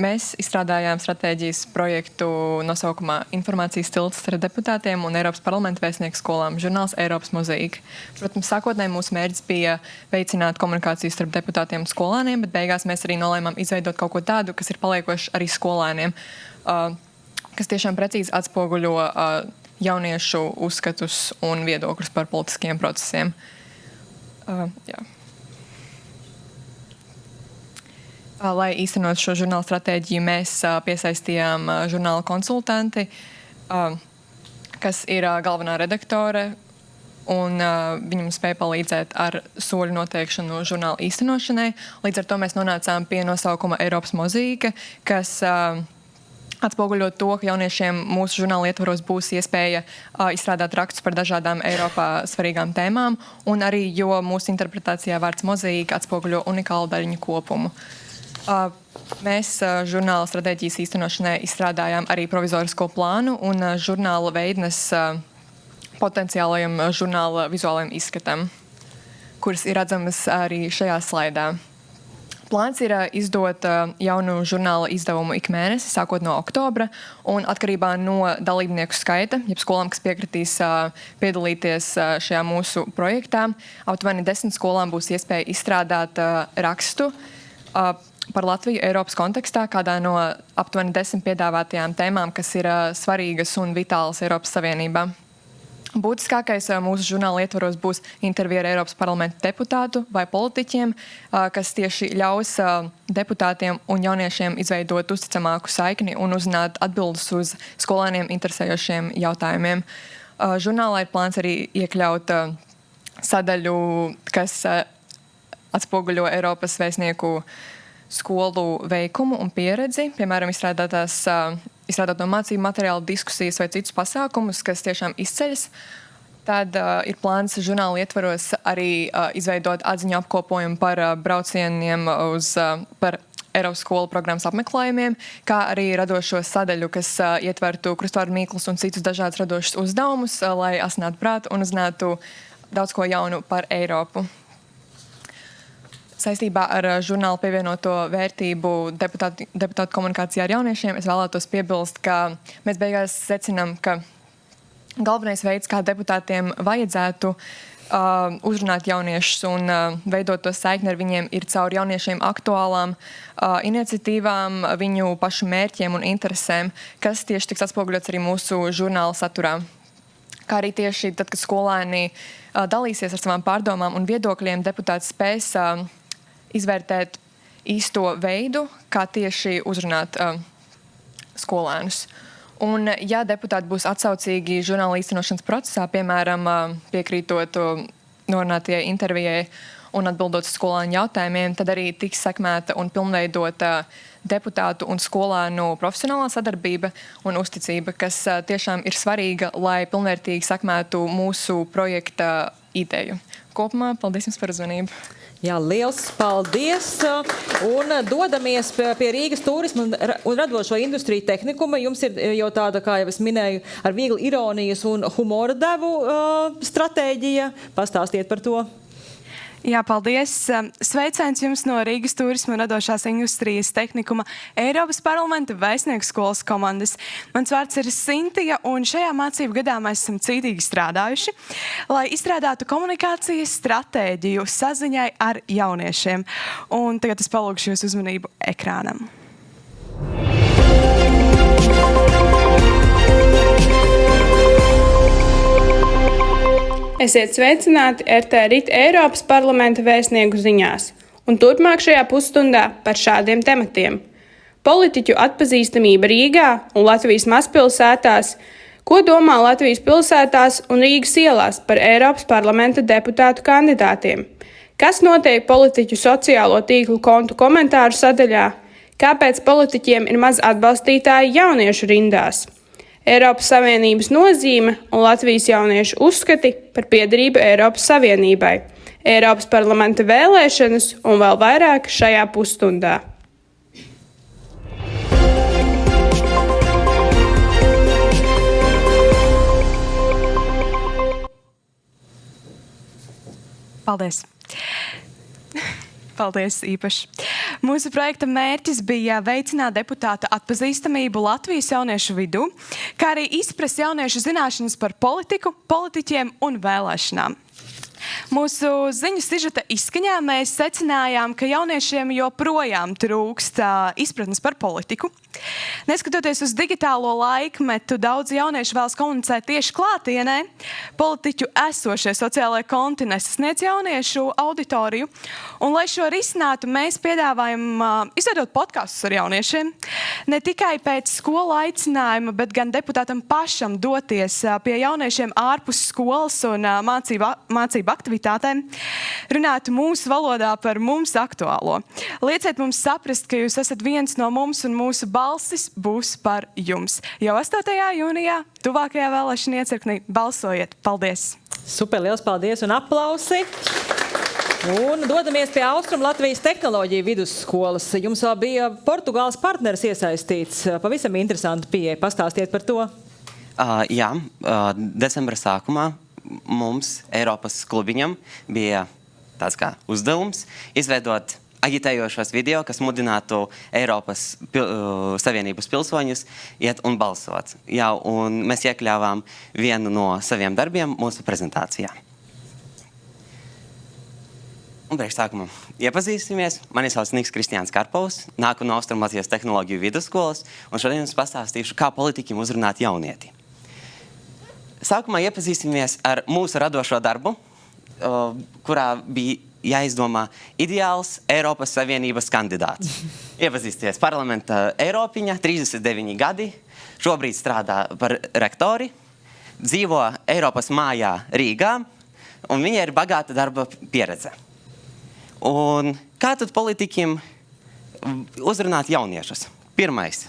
mēs izstrādājām stratēģijas projektu nosaukumā Informācijas tilts starp deputātiem un Eiropas parlamenta vēstnieku skolām žurnāls Eiropas mozaīka. Protams, sākotnēji mūsu mērķis bija veicināt komunikāciju starp deputātiem un skolāniem, bet beigās mēs arī nolēmām izveidot kaut ko tādu, kas ir paliekoši arī skolēniem, kas tiešām precīzi atspoguļo jauniešu uzskatus un viedokļus par politiskiem procesiem. Jā. Lai īstenot šo žurnāla stratēģiju, mēs piesaistījām žurnāla konsultanti, kas ir galvenā redaktore, un viņam spēja palīdzēt ar soļu noteikšanu žurnāla īstenošanai. Līdz ar to mēs nonācām pie nosaukuma Eiropas mozaīka, kas atspoguļot to, ka jauniešiem mūsu žurnāla ietvaros būs iespēja izstrādāt rakstus par dažādām Eiropā svarīgām tēmām, un arī, jo mūsu interpretācijā vārds mozaīka atspoguļo unikālu daļiņu kopumu. Mēs žurnāla stratēģijas īstenošanai izstrādājām arī provizorisko plānu un žurnāla veidnes potenciālajam žurnāla vizuālajam izskatam, kuras ir redzamas arī šajā slaidā. Plāns ir izdot jaunu žurnāla izdevumu ik mēnesi, sākot no oktobra, un atkarībā no dalībnieku skaita, jeb skolām, kas piekritīs piedalīties šajā mūsu projektā, aptuveni 10 skolām būs iespēja izstrādāt rakstu par Latviju Eiropas kontekstā, kādā no aptuveni 10 piedāvātajām tēmām, kas ir svarīgas un vitālas Eiropas Savienībā. Būtiskākais mūsu žurnāla ietvaros būs intervija ar Eiropas parlamenta deputātu vai politiķiem, kas tieši ļaus deputātiem un jauniešiem izveidot uzticamāku saikni un uzzināt atbildes uz skolēniem interesējošiem jautājumiem. Žurnālā ir plāns arī iekļaut sadaļu, kas atspoguļo Eiropas vēstnieku skolu veikumu un pieredzi, piemēram, izstrādāt no mācību materiālu diskusijas vai citus pasākumus, kas tiešām izceļas. Tad ir plāns žurnāla ietvaros arī izveidot atziņu apkopojumu par braucieniem par Eiropas skolu programmas apmeklējumiem, kā arī radošo sadaļu, kas ietvertu krustvārdu mīklus un citus dažādus radošus uzdevumus, lai asinātu prātu un uzzinātu daudz ko jaunu par Eiropu. saistībā ar žurnālu pievienoto vērtību deputātu komunikācijā ar jauniešiem, es vēlētos piebilst, ka mēs beigās secinām, ka galvenais veids, kā deputātiem vajadzētu uzrunāt jauniešus un veidot to saikni ar viņiem, ir caur jauniešiem aktuālām iniciatīvām, viņu pašu mērķiem un interesēm, kas tieši tiks atspoguļots arī mūsu žurnāla saturā. Kā arī tieši tad, kad skolēni dalīsies ar savām pārdomām un viedokļiem, deputāts spēs izvērtēt īsto veidu, kā tieši uzrunāt skolēnus. Un, ja deputāti būs atsaucīgi žurnāla īstenošanas procesā, piemēram, piekrītot norunātajai intervijai un atbildot skolēnu jautājumiem, tad arī tiks sekmēta un pilnveidota deputātu un skolēnu profesionālā sadarbība un uzticība, kas tiešām ir svarīga, lai pilnvērtīgi sekmētu mūsu projekta ideju. Kopumā, paldies jums par uzmanību! Jā, liels paldies! Un dodamies pie Rīgas turisma un radošo industriju tehnikuma. Jums ir jau tāda, kā jau es minēju, ar viegli ironijas un humora devu stratēģija. Pastāstiet par to. Jā, paldies. Sveiciens jums no Rīgas turisma un radošās industrijas tehnikuma Eiropas parlamenta vēstnieku skolas komandas. Mans vārds ir Sintija, un šajā mācību gadā mēs esam cītīgi strādājuši, lai izstrādātu komunikācijas stratēģiju saziņai ar jauniešiem. Un tagad es palūgšu jūs uzmanību ekrānam. Esiet sveicināti RT Rīt Eiropas parlamenta vēstnieku ziņās, un turpmāk šajā pusstundā par šādiem tematiem. Politiķu atpazīstamība Rīgā un Latvijas mazpilsētās, ko domā Latvijas pilsētās un Rīgas ielās par Eiropas parlamenta deputātu kandidātiem, kas notiek politiķu sociālo tīklu kontu komentāru sadaļā, kāpēc politiķiem ir maz atbalstītāji jauniešu rindās, Eiropas Savienības nozīme un Latvijas jauniešu uzskati par piederību Eiropas Savienībai, Eiropas parlamenta vēlēšanas un vēl vairāk šajā pusstundā. Paldies! Paldies īpaši. Mūsu projekta mērķis bija veicināt deputāta atpazīstamību Latvijas jauniešu vidū, kā arī izprast jauniešu zināšanas par politiku, politiķiem un vēlēšanām. Mūsu ziņu sižeta izskaņā mēs secinājām, ka jauniešiem joprojām trūkst izpratnes par politiku. Neskatoties uz digitālo laikmetu, daudz jauniešu vēlas komunicēt tieši klātienē. Politiķu esošie sociālajie konti nesasniedz jauniešu auditoriju. Un, lai šo risinātu, mēs piedāvājam izveidot podkastus ar jauniešiem. Ne tikai pēc skola aicinājuma, bet gan deputātam pašam doties pie jauniešiem ārpus skolas un mācību aktivitātēm, runāt mūsu valodā par mums aktuālo. Lieciet mums saprast, ka jūs esat viens no mums un mūsu balsis būs par jums. Jau 8. jūnijā, tuvākajā vēlēšana iecirknī, balsojiet. Paldies! Super, liels paldies un aplausi! Un dodamies pie Austrum Latvijas tehnoloģiju vidusskolas. Jums vēl bija Portugāles partneris iesaistīts. Pavisam interesanti pieeja. Pastāstiet par to. Jā, decembra sākumā mums, Eiropas klubiņam, bija tāds kā uzdevums izveidot agitējošos video, kas mudinātu Eiropas Savienības pilsoņus iet un balsot. Jā, un mēs iekļāvām vienu no saviem darbiem mūsu prezentācijā. Un priekšsākumā iepazīsimies. Mani sauc Niks Kristiāns Karpovs, nāku no Austrum Latvijas tehnoloģiju vidusskolas, un šodien jums pastāstīšu, kā politiķim uzrunāt jaunieti. Sākumā iepazīsimies ar mūsu radošo darbu, kurā bija jāizdomā ideāls Eiropas Savienības kandidāts. Iepazīsties parlamenta Eiropiņa, 39 gadi, šobrīd strādā par rektori, dzīvo Eiropas mājā Rīgā, un viņa ir bagāta darba pieredze. Un kā tad politiķim uzrunāt jauniešus? Pirmais.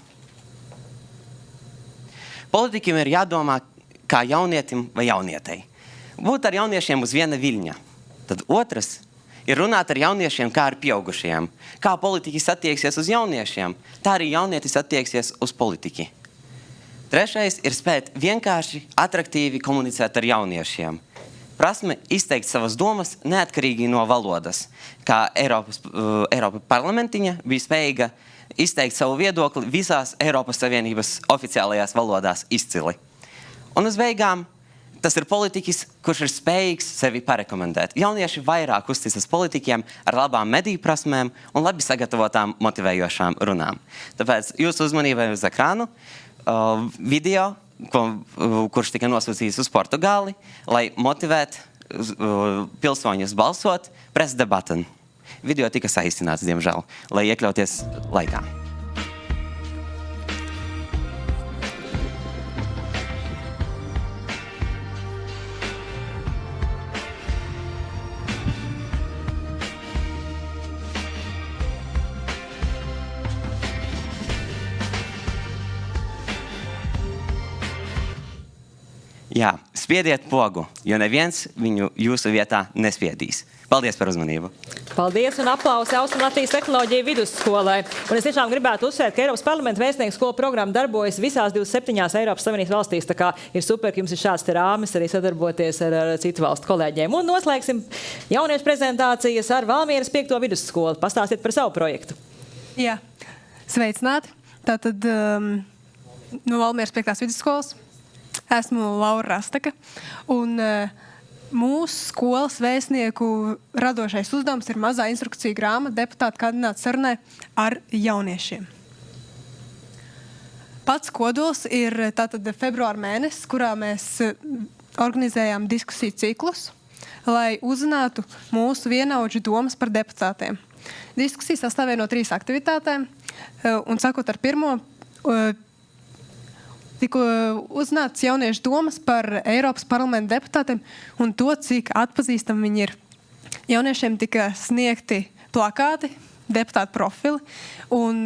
Politiķim ir jādomā kā jaunietim vai jaunietei. Būt ar jauniešiem uz viena viļņa. Tad otrs ir runāt ar jauniešiem kā ar pieaugušiem. Kā politiķis attieksies uz jauniešiem, tā arī jaunietis attieksies uz politiķi. Trešais ir spēt vienkārši atraktīvi komunicēt ar jauniešiem. prasme izteikt savas domas neatkarīgi no valodas, kā Eiropa parlamentiņa bija spējīga izteikt savu viedokli visās Eiropas Savienības oficiālajās valodās izcili. Un uz beigām tas ir politiķis, kurš ir spējīgs sevi parekomendēt. Jaunieši vairāk uzticas politiķiem ar labām mediju prasmēm un labi sagatavotām motivējošām runām. Tāpēc jūsu uzmanībai uz ekrānu video, kurš tika nosūtīts uz Portugāli, lai motivētu pilsoņus balsot, press the button. Video tika saīsināts, diemžēl, lai iekļauties laikā. Jā, spiediet pogu, jo neviens viņu jūsu vietā nespiedīs. Paldies par uzmanību. Paldies un aplausi Austrum Latvijas tehnoloģiju vidusskolai. Un es tiešām gribētu uzsvērt, ka Eiropas parlamenta vēstnieku skolu programma darbojas visās 27 Eiropas Savienības valstīs. Tā kā ir super, ka jums ir šāds te rāmis arī sadarboties ar citu valstu kolēģiem. Un noslēgsim jauniešu prezentācijas ar Valmieras 5. vidusskolu. Pastāstiet par savu projektu. Jā, sveicināti. Tātad no Valmieras 5. vidusskolas. Esmu Laura Rastaka, un mūsu skolas vēstnieku radošais uzdevums ir mazā instrukcija grāmata deputāta kandidāta sarunai ar jauniešiem. Pats kodols ir tātad februāra mēnesis, kurā mēs organizējām diskusiju ciklus, lai uzzinātu mūsu vienaudžu domas par deputātiem. Diskusija sastāvēja no 3 aktivitātēm, un sakot ar pirmo, tika uzzināts jauniešu domas par Eiropas parlamenta deputātiem un to, cik atpazīstami viņi ir. Jauniešiem tika sniegti plakāti, deputātu profili, un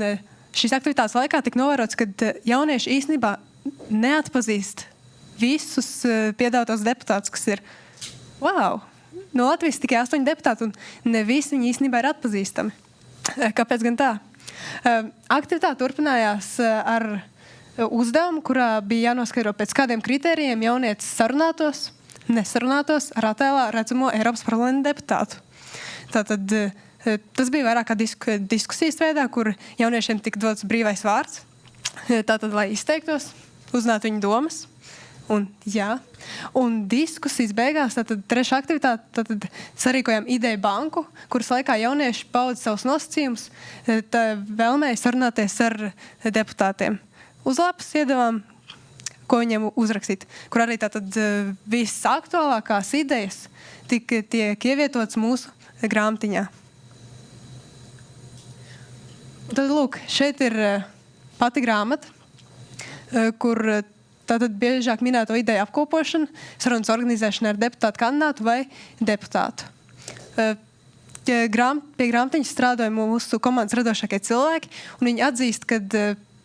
šīs aktivitātes laikā tika novērots, ka jaunieši īstenībā neatpazīst visus piedāvātos deputātus, kas ir wow! No Latvijas tikai 8 deputāti, un ne visi viņi īstenībā ir atpazīstami. Kāpēc gan tā? Aktivitāte turpinājās ar uzdevumu, kurā bija jānoskaidro pēc kādiem kritērijiem jaunietis nesarunātos ar attēlā redzamo Eiropas parlamenta deputātu. Tātad tas bija vairāk kā diskusijas veidā, kur jauniešiem tika dots brīvais vārds, tātad, lai izteiktos, uzzinātu viņu domas. Un diskusijas beigās, tātad trešā aktivitāte, tātad sarīkojām ideju banku, kuras laikā jaunieši pauda savus nosacījumus, vēlmēja sarunāties ar deputātiem. Uz lapas iedavām, ko viņiem uzrakstīt, kur arī tātad visaktuālākās idejas tiek ievietotas mūsu grāmatiņā. Tad, lūk, šeit ir pati grāmata, kur tātad biežāk minēto ideju apkopošana, sarunas organizēšana ar deputātu kandidātu vai deputātu. Pie grāmatiņas strādāja mūsu komandas radošākie cilvēki, un viņi atzīst, ka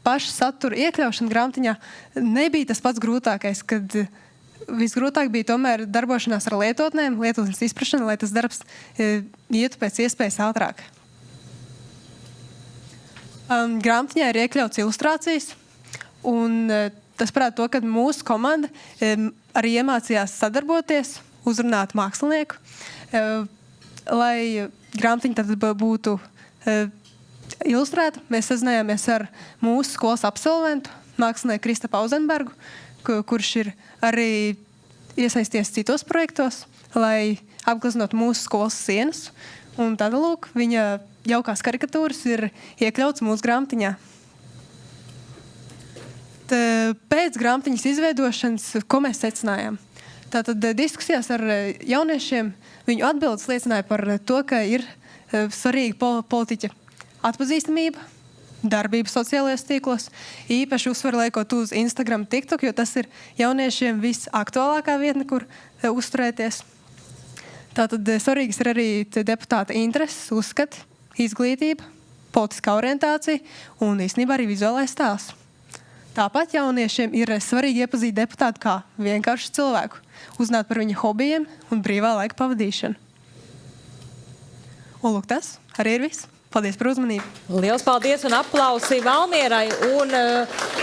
paša satura iekļaušana grāmatiņā nebija tas pats grūtākais, kad visgrūtāk bija tomēr darbošanās ar lietotnēm, lietotnes izprašana, lai tas darbs ietu pēc iespējas ātrāk. Grāmatiņā ir iekļauts ilustrācijas, un tas parāda to, ka mūsu komanda arī iemācījās sadarboties, uzrunāt mākslinieku, lai grāmatiņa tad būtu ilustrēta. Mēs sazinājāmies ar mūsu skolas absolventu, mākslinieku Kristapu Auzenbergu, kurš ir arī iesaisties citos projektos, lai apgleznot mūsu skolas sienas. Un tad, lūk, viņa jaukās karikatūras ir iekļauts mūsu grāmatiņā. Pēc grāmatiņas izveidošanas, ko mēs secinājām? Tātad diskusijās ar jauniešiem viņu atbildes liecināja par to, ka ir svarīga politiķa atpazīstamība, darbība sociālajos tīklos, īpaši uzsvaru liekot uz Instagram, TikTok, jo tas ir jauniešiem visaktuālākā vietne, kur uzturēties. Tātad svarīgas ir arī deputāta intereses, uzskati, izglītība, politiskā orientācija un īstenībā arī vizuālais tēls. Tāpat jauniešiem ir svarīgi iepazīt deputātu kā vienkāršu cilvēku, uzzināt par viņa hobijiem un brīvā laika pavadīšanu. Un lūk, tas arī ir viss. Paldies par uzmanību. Liels paldies un aplausi Valmierai. Un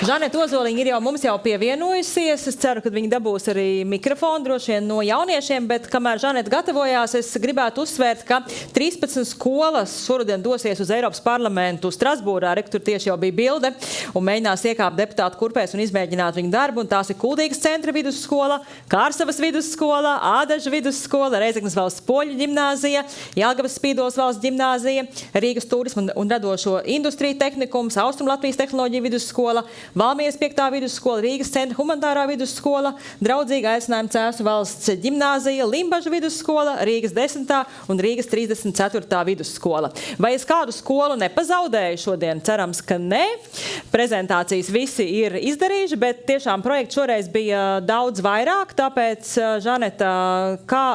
Žaneta Ozoliņa ir mums jau pievienojusies. Es ceru, ka viņi dabūs arī mikrofonu droši vien no jauniešiem, bet kamēr Žaneta gatavojās, es gribētu uzsvērt, ka 13 skolas šoruden dosies uz Eiropas parlamentu Strasbūrā. Tur tieši jau bija bilde un mēģinās iekāpt deputātu kurpēs un izmēģināt viņu darbu. Un tās ir Kuldīgas centra vidusskola, Kārsavas vidusskola, Ādaža vidusskola, Reizeknas valsts poļu ģimnāzija, Jelgavas Spīdolas valsts ģimnāzija, Rīgas turismu un radošo industriju tehnikums, Austrumlatvijas tehnoloģija vidusskola, Valmieras 5. vidusskola, Rīgas centra humanitārā vidusskola, Draudzīga aicinājuma Cēsu valsts ģimnāzija, Limbaža vidusskola, Rīgas 10. un Rīgas 34. vidusskola. Vai es kādu skolu nepazaudēju šodien? Cerams, ka ne. Prezentācijas visi ir izdarījuši, bet tiešām projekts šoreiz bija daudz vairāk, tāpēc, Žaneta, kā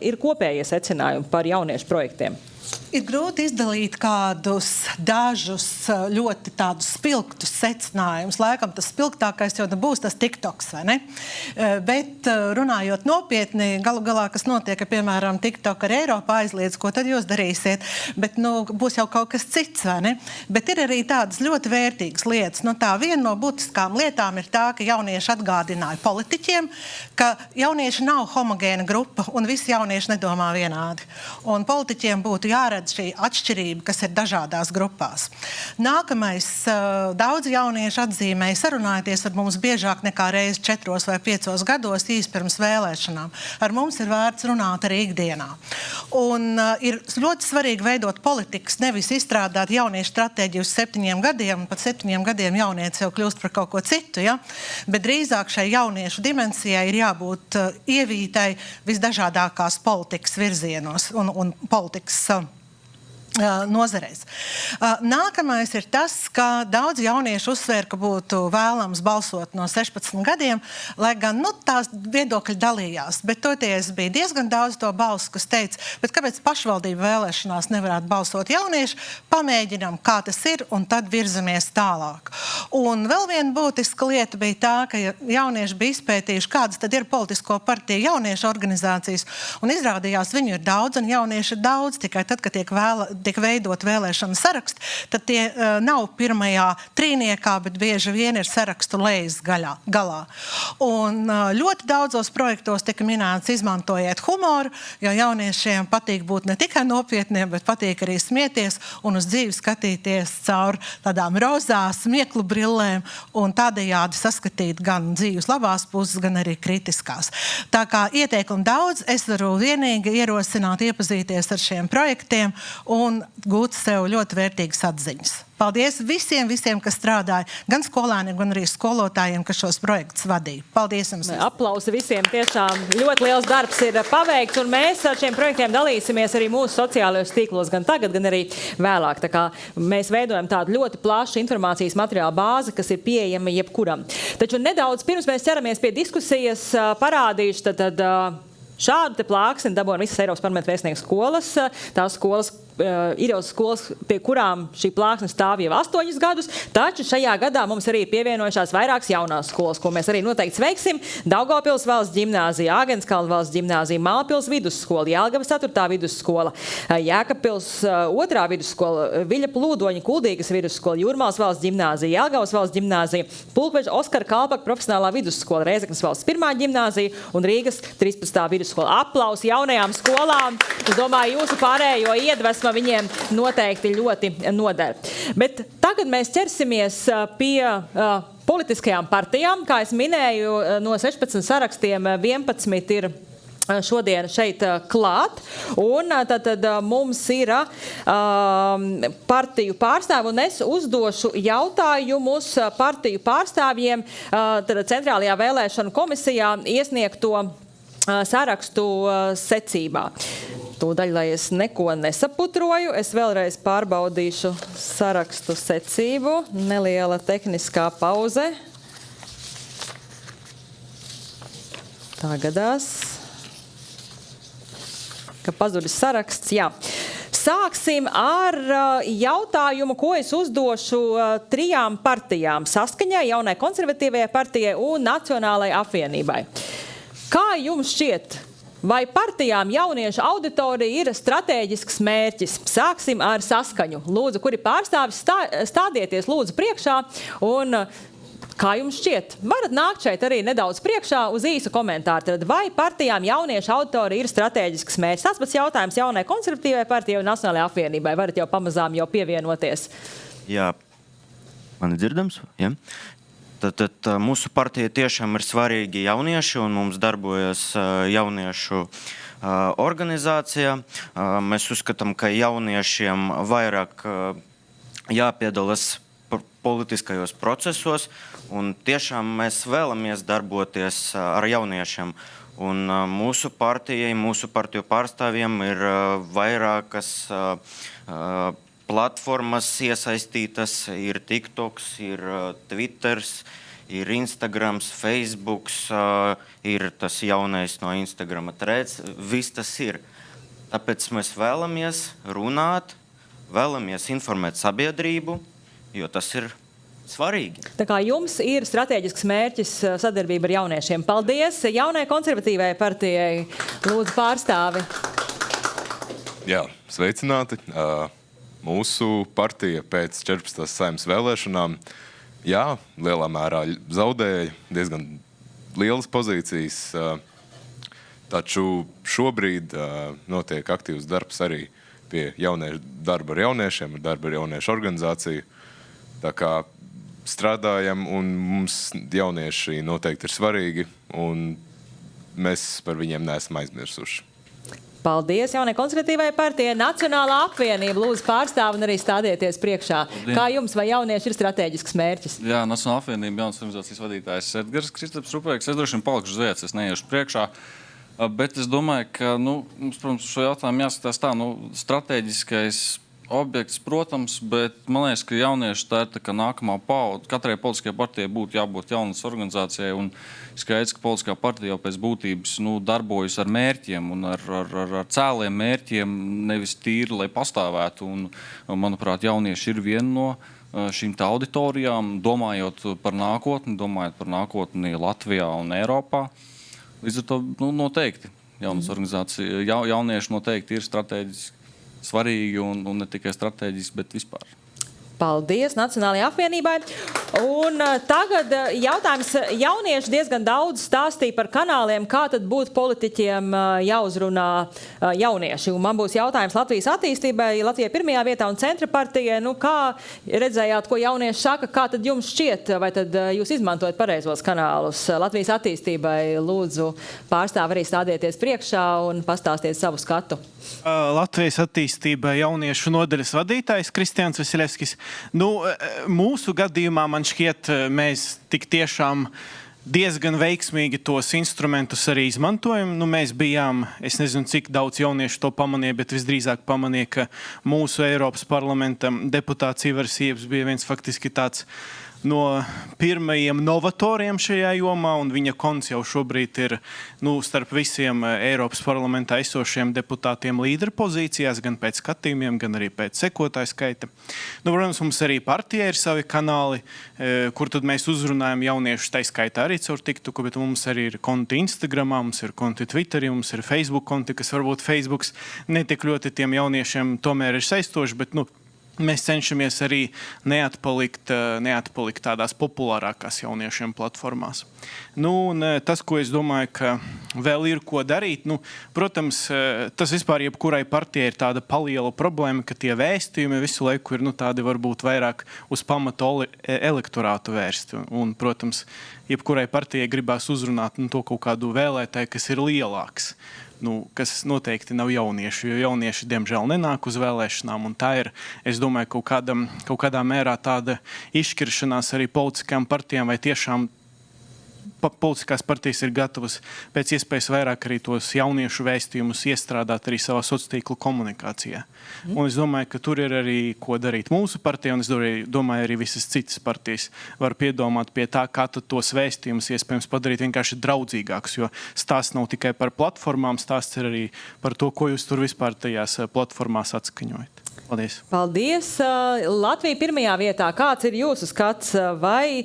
ir kopējie secinājumi par jauniešu projektiem? Ir grūti izdalīt kādus dažus ļoti tādus spilgtus secinājumus. Laikam tas spilgtākais jau būs tas TikToks, vai ne? Bet runājot nopietni, galu galā, kas notiek, ka, piemēram, TikTok ar Eiropu aizliedz, ko tad jūs darīsiet? Bet, būs jau kaut kas cits, vai ne? Bet ir arī tādas ļoti vērtīgas lietas. Viena no būtiskām lietām ir tā, ka jaunieši atgādināja politiķiem, ka jaunieši nav homogēna grupa un visi jaunieši nedomā vienādi. Un politiķiem būtu jāredz šī atšķirība, kas ir dažādās grupās. Nākamais, daudzi jaunieši atzīmēja, sarunājieties ar mums biežāk nekā reizi 4 vai 5 gados īsi pirms vēlēšanām. Ar mums ir vērts runāt arī ikdienā. Un ir ļoti svarīgi veidot politikas, nevis izstrādāt jauniešu stratēģiju uz 7 gadiem, pat 7 gadiem jaunieci jau kļūst par kaut ko citu, ja? Bet drīzāk šai jauniešu dimensijai ir jābūt ievītai visdažādākās politikas virzienos un politikas nozarēs. Nākamais ir tas, ka daudz jauniešu uzsver, ka būtu vēlams balsot no 16 gadiem, lai gan tās viedokļi dalījās. Bet toties bija diezgan daudz to balsu, kas teica, bet kāpēc pašvaldību vēlēšanās nevarētu balsot jaunieši? Pamēģinām, kā tas ir, un tad virzamies tālāk. Un vēl viena būtiska lieta bija tā, ka jaunieši bija izpētījuši, kādas tad ir politisko partiju jauniešu organizācijas, un izrādījās, viņu ir daudz, un jaunieši ir daudz, tikai tad, kad tiek veidot vēlēšanu sarakstu, tad tie nav pirmajā trīniekā, bet bieži vien ir sarakstu lejas galā. Un ļoti daudzos projektos tika minēts izmantojiet humoru, jo jauniešiem patīk būt ne tikai nopietniem, bet patīk arī smieties un uz dzīvi skatīties caur tādām rozās smieklu brillēm un tādējādi saskatīt gan dzīves labās puses, gan arī kritiskās. Tā kā ieteikumu daudz, es varu vienīgi ierosināt iepazīties ar šiem projektiem un gūt sev ļoti vērtīgas atziņas. Paldies visiem, kas strādāja, gan skolēniem, gan arī skolotājiem, kas šos projektus vadīja. Paldies jums! Aplausi visiem, tiešām ļoti liels darbs ir paveikts, un mēs ar šiem projektiem dalīsimies arī mūsu sociālajos tīklos, gan tagad, gan arī vēlāk. Tā kā mēs veidojam tādu ļoti plašu informācijas materiālu bāzi, kas ir pieejama jebkuram. Taču nedaudz pirms mēs ķeramies pie diskusijas, parādīšu tad šādu te plāksni dabūjam visas Eiropas parlamenta vēstnieku skolas. Tās skolas ir jau skolas, pie kurām šī plāksne stāv jau 8 gadus, taču šajā gadā mums arī ir pievienojušās vairākas jaunās skolas, ko mēs arī noteikti sveiksim. Daugavpils valsts ģimnāzija, Āgenskalna valsts ģimnāzija, Mālpils vidusskola, Jelgavas 4. vidusskola, Jēkabpils 2. vidusskola, Viļa Plūdoņa Kuldīgas vidusskola, Jūrmālas valsts ģimnāzija, Jelgavas valsts ģimnāzija, Pulkveža Oskara Kalpaka profesionālā vidusskola, Reizeknas valsts 1. ģimnāzija un Rīgas 13. vidusskola. Aplausi jaunajām skolām. Es domāju, jūsu pārējo iedvesma viņiem noteikti ļoti noder. Bet tagad mēs ķersimies pie politiskajām partijām. Kā es minēju, no 16 sarakstiem 11 ir šodien šeit klāt. Un tad mums ir partiju pārstāvi, un es uzdošu jautājumus partiju pārstāvjiem Centrālajā vēlēšanu komisijā iesniegto sarakstu secībā. Tūdaļ, lai es neko nesaputroju, es vēlreiz pārbaudīšu sarakstu secību. Neliela tehniskā pauze. Tā gadās, ka pazudis saraksts. Jā. Sāksim ar jautājumu, ko es uzdošu 3 partijām – Saskaņai, Jaunai konservatīvajai partijai un Nacionālajai apvienībai. Kā jums šķiet, Vai partijām jauniešu auditorija ir stratēģisks mērķis? Sāksim ar saskaņu. Lūdzu, kuri pārstāvis stādieties lūdzu priekšā un kā jums šķiet? Varat nākt šeit arī nedaudz priekšā uz īsu komentāru. Tad vai partijām jauniešu auditorija ir stratēģisks mērķis? Tas pats jautājums jaunai konservatīvai partijai un Nacionālajai apvienībai. Varat jau pamazām jau pievienoties. Jā, man ir dzirdams? Jā. Tad mūsu partija tiešām ir svarīgi jaunieši, un mums darbojas jauniešu organizācija. Mēs uzskatām, ka jauniešiem vairāk jāpiedalās politiskajos procesos, un tiešām mēs vēlamies darboties ar jauniešiem. Un mūsu partijai, mūsu partiju pārstāvjiem ir vairākas platformas iesaistītas, ir TikToks, ir Twitters, ir Instagrams, Facebooks, ir tas jaunais no Instagrama Threads, viss tas ir. Tāpēc mēs vēlamies runāt, vēlamies informēt sabiedrību, jo tas ir svarīgi. Tā kā jums ir strateģisks mērķis sadarbība ar jauniešiem. Paldies jaunai konservatīvai partijai. Lūdzu pārstāvi. Jā, sveicināti. Mūsu partija pēc 14. Saeimas vēlēšanām, jā, lielā mērā zaudēja diezgan lielas pozīcijas, taču šobrīd notiek aktīvs darbs arī pie darba ar jauniešiem, darba ar jauniešu organizāciju. Tā kā strādājam, un mums jaunieši noteikti ir svarīgi, un mēs par viņiem neesam aizmirsuši. Paldies jaunai konservatīvai partijai. Nacionālā apvienība lūdzu pārstāv un arī stādieties priekšā. Kā jums, vai jaunieši ir strateģisks mērķis? Jā, Nacionālā apvienība jaunas organizācijas vadītājs Edgars Kristaps Rupēks. Es droši vien palikšu uz vietas, es neiešu priekšā. Bet es domāju, ka mums, protams, šo jautājumu jāskatās tā, strateģiskais objekts, protams, bet man liekas, ka jaunieši tā ir tā kā nākamā paudze. Katrai politiskajai partijai būtu jābūt jaunas organizācijai, un skaidrs, ka politiskā partija jau pēc būtības darbojas ar mērķiem un ar cēliem mērķiem, nevis tīri, lai pastāvētu. Un, manuprāt, jaunieši ir viena no šīm auditorijām, domājot par nākotni Latvijā un Eiropā. Līdz ar to noteikti jaunas organizācija, jaunieši noteikti ir strateģiski svarīgi un ne tikai strateģiski, bet vispār. Paldies Nacionālajai apvienībai. Un tagad jautājums. Jaunieši diezgan daudz stāstīja par kanāliem, kā tad būtu politiķiem jāuzrunā jaunieši. Un man būs jautājums Latvijas attīstībai, Latvijai pirmajā vietā un centra partijai. Kā redzējāt, ko jaunieši saka, kā tad jums šķiet, vai tad jūs izmantojat pareizos kanālus? Latvijas attīstībai lūdzu pārstāv arī stādieties priekšā un pastāstiet savu skatu. Latvijas attīstībai jauniešu nodaļas vadītājs Kristians Vasilevskis. Mūsu gadījumā man šķiet, mēs tik tiešām diezgan veiksmīgi tos instrumentus arī izmantojam. Mēs bijām, es nezinu, cik daudz jauniešu to pamanīja, bet visdrīzāk pamanīja, ka mūsu Eiropas parlamenta deputāts Ivars Iebs bija viens faktiski tāds no pirmajiem novatoriem šajā jomā, un viņa konts jau šobrīd ir starp visiem Eiropas parlamentā esošiem deputātiem līderpozīcijās, gan pēc skatījumiem, gan arī pēc sekotāju skaita. Protams, mums arī partijai ir savi kanāli, kur tad mēs uzrunājam jauniešus, tai skaitā arī caur TikToku, bet mums arī ir konti Instagramā, mums ir konti Twitterī, mums ir Facebook konti, kas varbūt Facebooks netik ļoti tiem jauniešiem tomēr ir saistoši, bet mēs cenšamies arī neatpalikt tādās populārākās jauniešiem platformās. Tas, ko es domāju, ka vēl ir ko darīt, protams, tas vispār jebkurai partijai ir tāda paliela problēma, ka tie vēstījumi visu laiku ir tādi varbūt vairāk uz pamatu elektorātu vērsti. Un, protams, jebkurai partijai gribās uzrunāt to kaut kādu vēlētāju, kas ir lielāks. Kas noteikti nav jaunieši, jo jaunieši, diemžēl, nenāk uz vēlēšanām. Un tā ir, es domāju, kaut kādā mērā tāda izšķiršanās arī politiskajām partijām, vai tiešām politiskās partijas ir gatavas pēc iespējas vairāk arī tos jauniešu vēstījumus iestrādāt arī savā sociālo komunikācijā. Un es domāju, ka tur ir arī ko darīt mūsu partija, un es domāju, arī visas citas partijas var piedomāt pie tā, kā tad tos vēstījumus iespējams padarīt vienkārši draudzīgākus, jo stāsts nav tikai par platformām, stāsts ir arī par to, ko jūs tur vispār tajās platformās atskaņojat. Paldies. Paldies. Latvija pirmajā vietā. Kāds ir jūsu skats? Vai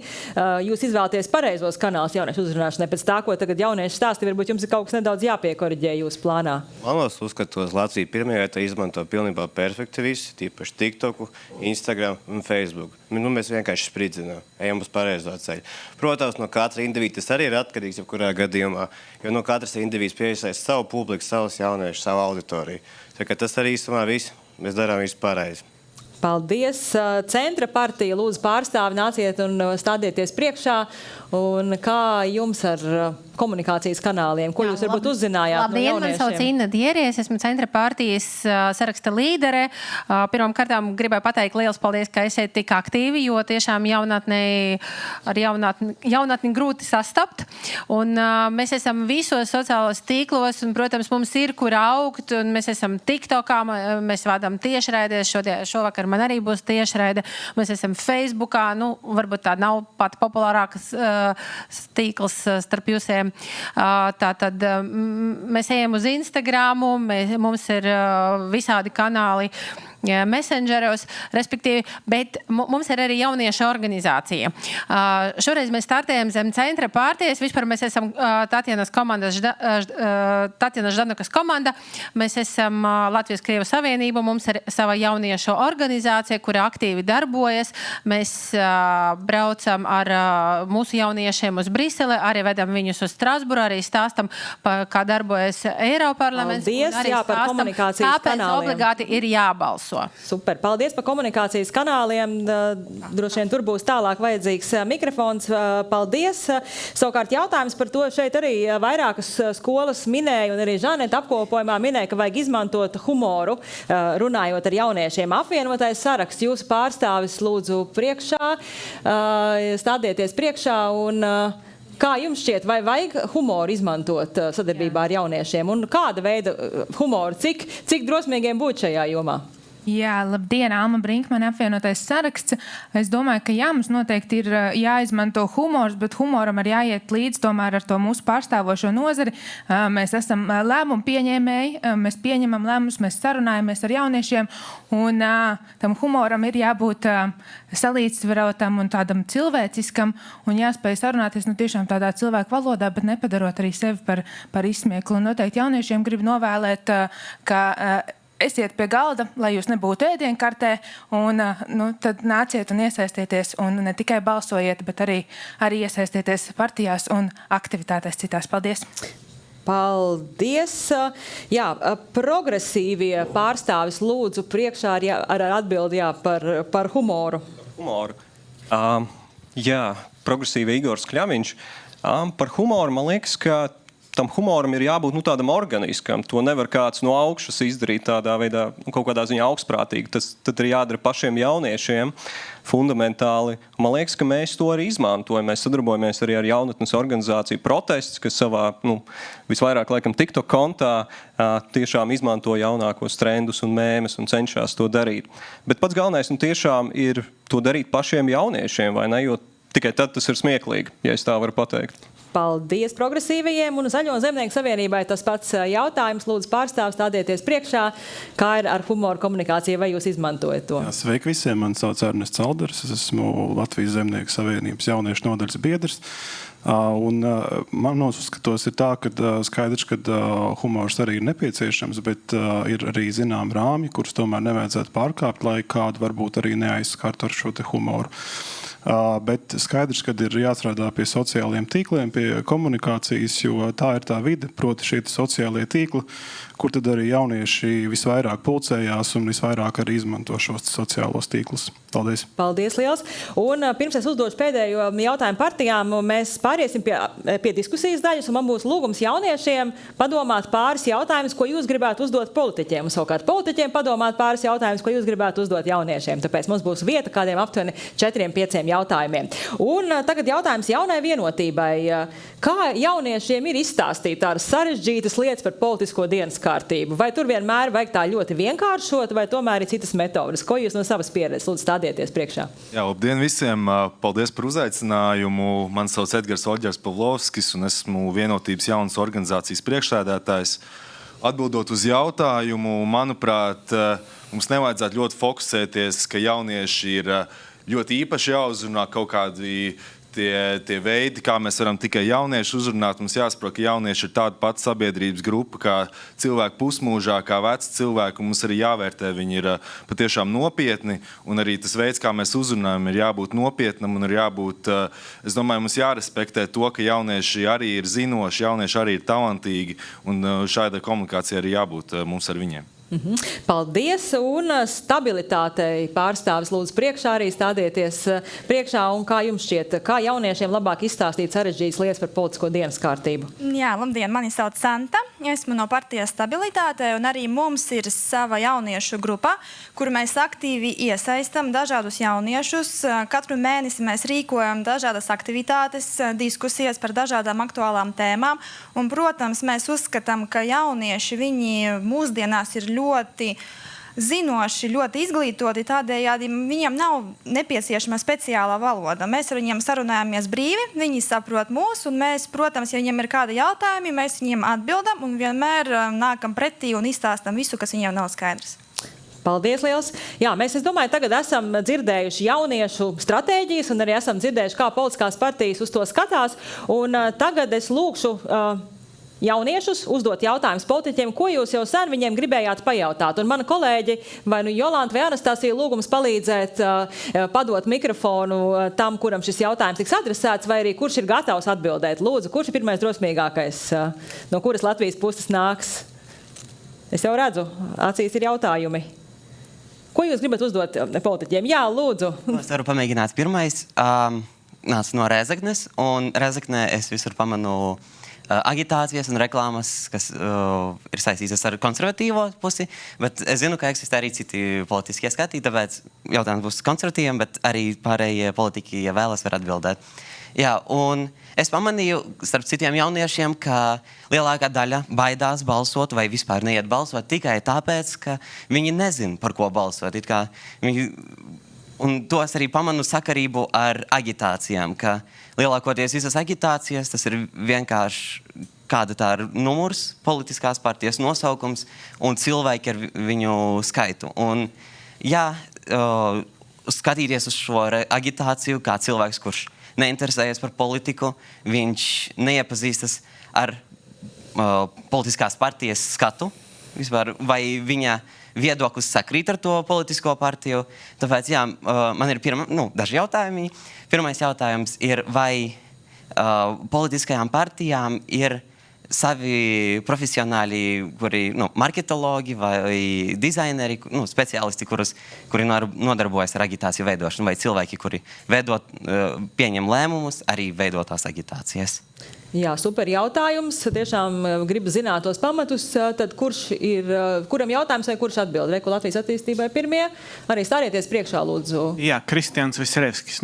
jūs izvēlaties pareizos kanālus jauniešu uzrunāšanai pēc tā, ko tagad jaunieši stāsta? Varbūt jums ir kaut kas nedaudz jāpiekoriģē jūsu plānā. Manos uzskatos, Latvija pirmajā vietā izmanto pilnībā perfekti visi, tīpaši TikToku, Instagram un Facebook. Mēs vienkārši spridzinām, ejam uz pareizo ceļu. Protams, no katra indivīda tas arī ir atkarīgs, jebkurā gadījumā, jo no katras indivīds piesaista savu publiku, savus jauniešus, savu auditoriju. Tā kā tas arī īstumā viss. Mēs darām visu pareizi. Paldies. Centra partija, lūdzu pārstāvi, nāciet un stādieties priekšā. Un kā jums ar komunikācijas kanāliem? Ko jūs varbūt uzzinājāt no jauniešiem? Labdien, man sauc Inna Dieries, esmu Centra partijas saraksta līdere. Pirmām kārtām gribēju pateikt liels paldies, ka esat tik aktīvi, jo tiešām ar jaunatni grūti sastapt. Un mēs esam visos sociālos tīklos, un, protams, mums ir, kur augt, un mēs esam TikTokā, mēs vadām tiešraidēs, šovakar man arī būs tiešraide. Mēs esam Facebookā, varbūt tā nav pat populārākas tīkls starp jūsiem. Tātad mēs ejam uz Instagramu, mums ir visādi kanāli messengeros, respektīvi, bet mums ir arī jauniešu organizācija. Šoreiz mēs startējam zem Centra partijas. Vispār mēs esam Tatjanas Ždanukas komanda. Mēs esam Latvijas Krievu Savienība. Mums ir sava jauniešu organizācija, kura aktīvi darbojas. Mēs braucam ar mūsu jauniešiem uz Briseli, arī vedam viņus uz Strasburu, arī stāstam, kā darbojas Eiroparlaments. Paldies, par komunikācijas kāpēc kanāliem. Obligāti ir jābalso. Super. Paldies par komunikācijas kanāliem. Droši vien tur būs tālāk vajadzīgs mikrofons. Paldies. Savukārt jautājums par to šeit arī vairākas skolas minēja, un arī Žaneta apkopojumā minēja, ka vajag izmantot humoru, runājot ar jauniešiem. Apvienotais saraksts, jūsu pārstāvis lūdzu priekšā, stādieties priekšā un kā jums šķiet, vai vajag humoru izmantot sadarbībā ar jauniešiem? Un kāda veida humoru, cik drosmīgiem būt šajā jomā? Jā, labdien, Alma Brinkmane, apvienotais saraksts. Es domāju, ka jā, mums noteikti ir jāizmanto humors, bet humoram ir jāiet līdz tomēr ar to mūsu pārstāvošo nozari. Mēs esam lēmumu pieņēmēji, mēs pieņemam lēmumus, mēs sarunājamies ar jauniešiem, un tam humoram ir jābūt salīdzvarotam un tādam cilvēciskam, un jāspēj sarunāties tiešām tādā cilvēku valodā, bet nepadarot arī sevi par izsmieklu. Un noteikti jauniešiem grib novēlēt, ka esiet pie galda, lai jūs nebūtu ēdienkartē, un tad nāciet un iesaistieties, un ne tikai balsojiet, bet arī iesaistieties partijās un aktivitātēs citās. Paldies! Paldies! Jā, progresīvie pārstāvis lūdzu priekšā ar atbildi par humoru. Humoru. Jā, progresīvi Igors Kļaviņš. Par humoru man liekas, ka tam humoram ir jābūt tādam organiskam. To nevar kāds no augšas izdarīt tādā veidā, kaut kādā ziņā augstprātīgi. Tas tad ir jādara pašiem jauniešiem fundamentāli. Man liekas, ka mēs to arī izmantojam. Mēs sadarbojamies arī ar jaunatnes organizāciju Protests, kas savā visvairāk laikam TikTok kontā tiešām izmanto jaunākos trendus un mēmes un cenšas to darīt. Bet pats galvenais tiešām ir to darīt pašiem jauniešiem, vai ne? Jo tikai tad tas ir smieklīgi, ja es tā varu pateikt. Paldies progresīvajiem un Zaļo zemnieku savienībai. Tas pats jautājums. Lūdzu pārstāvs stādieties priekšā. Kā ir ar humoru komunikāciju? Vai jūs izmantojat to? Jā, sveiki visiem. Mani sauc Ernests Calders. Es esmu Latvijas zemnieku savienības jauniešu nodaļas biedrs. Un man uzskatos ir tā, ka skaidrs, ka humors arī ir nepieciešams, bet ir arī zinām rāmji, kurus tomēr nevajadzētu pārkāpt, lai kādu varbūt arī neaizskartu ar šo te humoru. Bet skaidrs, ka ir jāstrādā pie sociālajiem tīkliem, pie komunikācijas, jo tā ir tā vide, proti šie sociālie tīkli, kur tad arī jaunieši visvairāk pulcējās un visvairāk arī izmanto šos sociālos tīklus. Paldies! Paldies liels! Un pirms es uzdošu pēdējo jautājumu partijām, mēs pāriesim pie diskusijas daļas, un man būs lūgums jauniešiem padomāt pāris jautājumus, ko jūs gribētu uzdot politiķiem, un savukārt politiķiem padomāt pāris jautājumus, ko jūs gribētu uzdot jauniešiem. Tāpēc mums būs vieta kādiem aptuveni 4-5 jautājumiem. Un tagad jautājums jaunai vienotībai. Kā jauniešiem ir izstāstīt tādas sarežģītas lietas par politisko dienas kārtību? Vai tur vienmēr vajag tā ļoti vienkāršot, vai tomēr ir citas metodas? Ko jūs no savas pieredzes lūdzu stādieties priekšā? Jā, labdien visiem! Paldies par uzaicinājumu. Mani sauc Edgars Oļģers Pavlovskis un esmu Vienotības jaunas organizācijas priekšsēdētājs. Atbildot uz jautājumu, manuprāt, mums nevajadzētu ļoti fokusēties, ka jaunieši ir ļoti īpaši jāuzrunā kaut kādi tie veidi, kā mēs varam tikai jaunieši uzrunāt. Mums jāsaprot, ka jaunieši ir tāda pati sabiedrības grupa, kā cilvēki pusmūžā, kā veci cilvēki, un mums arī jāvērtē, viņi ir patiešām nopietni, un arī tas veids, kā mēs uzrunājam, ir jābūt nopietnam, un ir jābūt, es domāju, mums jārespektē to, ka jaunieši arī ir zinoši, jaunieši arī ir talantīgi, un šādai komunikācijai arī jābūt mums ar viņiem. Paldies, un stabilitātei pārstāvis lūdzu priekšā arī stādieties priekšā, un kā jums šķiet, kā jauniešiem labāk izstāstīt sarežģītas lietas par politisko dienas kārtību? Jā, labdien, mani sauc Santa, esmu no partijas Stabilitātei, un arī mums ir sava jauniešu grupa, kur mēs aktīvi iesaistam dažādus jauniešus. Katru mēnesi mēs rīkojam dažādas aktivitātes, diskusijas par dažādām aktuālām tēmām, un, protams, mēs uzskatām, ka jaunieši viņi mūsdienās ir ļoti zinoši, ļoti izglītoti, tādējādi viņiem nav nepieciešama speciālā valoda. Mēs ar viņiem sarunājamies brīvi, viņi saprot mūs, un mēs, protams, ja viņiem ir kādi jautājumi, mēs viņiem atbildam un vienmēr nākam pretī un izstāstam visu, kas viņiem nav skaidrs. Paldies liels! Jā, mēs, es domāju, tagad esam dzirdējuši jauniešu stratēģijas un arī esam dzirdējuši, kā politiskās partijas uz to skatās, un tagad es lūkšu jauniešus uzdot jautājumus politiķiem, ko jūs jau sen viņiem gribējāt pajautāt. Un mana kolēģi, vai nu Jolanta vai Anastasija, lūgums palīdzēt padot mikrofonu tam, kuram šis jautājums tiks adresēts, vai arī kurš ir gatavs atbildēt. Lūdzu, kurš ir pirmais drosmīgākais, no kuras Latvijas puses nāks? Es jau redzu, acīs ir jautājumi. Ko jūs gribat uzdot politiķiem? Jā, lūdzu. Es varu pamēģināt pirmais. Nāc no Rēzeknes, un Rēzeknē es visur pamanu agitācijas un reklāmas, kas ir saistītas ar konservatīvo pusi, bet es zinu, ka eksistē arī citi politiskie skati, tāpēc jautājums būs konservatīviem, bet arī pārējie politiķi, ja vēlas, var atbildēt. Jā, un es pamanīju starp citiem jauniešiem, ka lielākā daļa baidās balsot vai vispār neiet balsot tikai tāpēc, ka viņi nezin, par ko balsot. Un to es arī pamanu sakarību ar agitācijām, ka lielākoties visas agitācijas, tas ir vienkārši kāda tā ir numurs, politiskās partijas nosaukums un cilvēki ar viņu skaitu. Un, jā, skatīties uz šo agitāciju kā cilvēks, kurš neinteresējas par politiku, viņš neiepazīstas ar politiskās partijas skatu, vispār, vai viņa viedoklis sakrīt ar to politisko partiju. Tāpēc, jā, man ir daži jautājumi. Pirmais jautājums ir, vai politiskajām partijām ir savi profesionāli, kuri marketologi vai dizaineri, speciālisti, kuri nodarbojas ar agitāciju veidošanu, vai cilvēki, kuri pieņem lēmumus, arī veido tās agitācijas. Jā, super jautājums. Tiešām gribu zināt tos pamatus. Tad kuram jautājums vai kurš atbild? Reku Latvijas attīstībai pirmie. Arī stārieties priekšā, lūdzu. Jā, Kristians Veselevskis.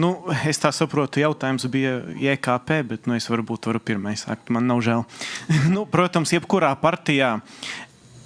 Es tā saprotu, jautājums bija JKP, bet es varbūt varu pirmais sākt. Man nav žēl. Protams, jebkurā partijā,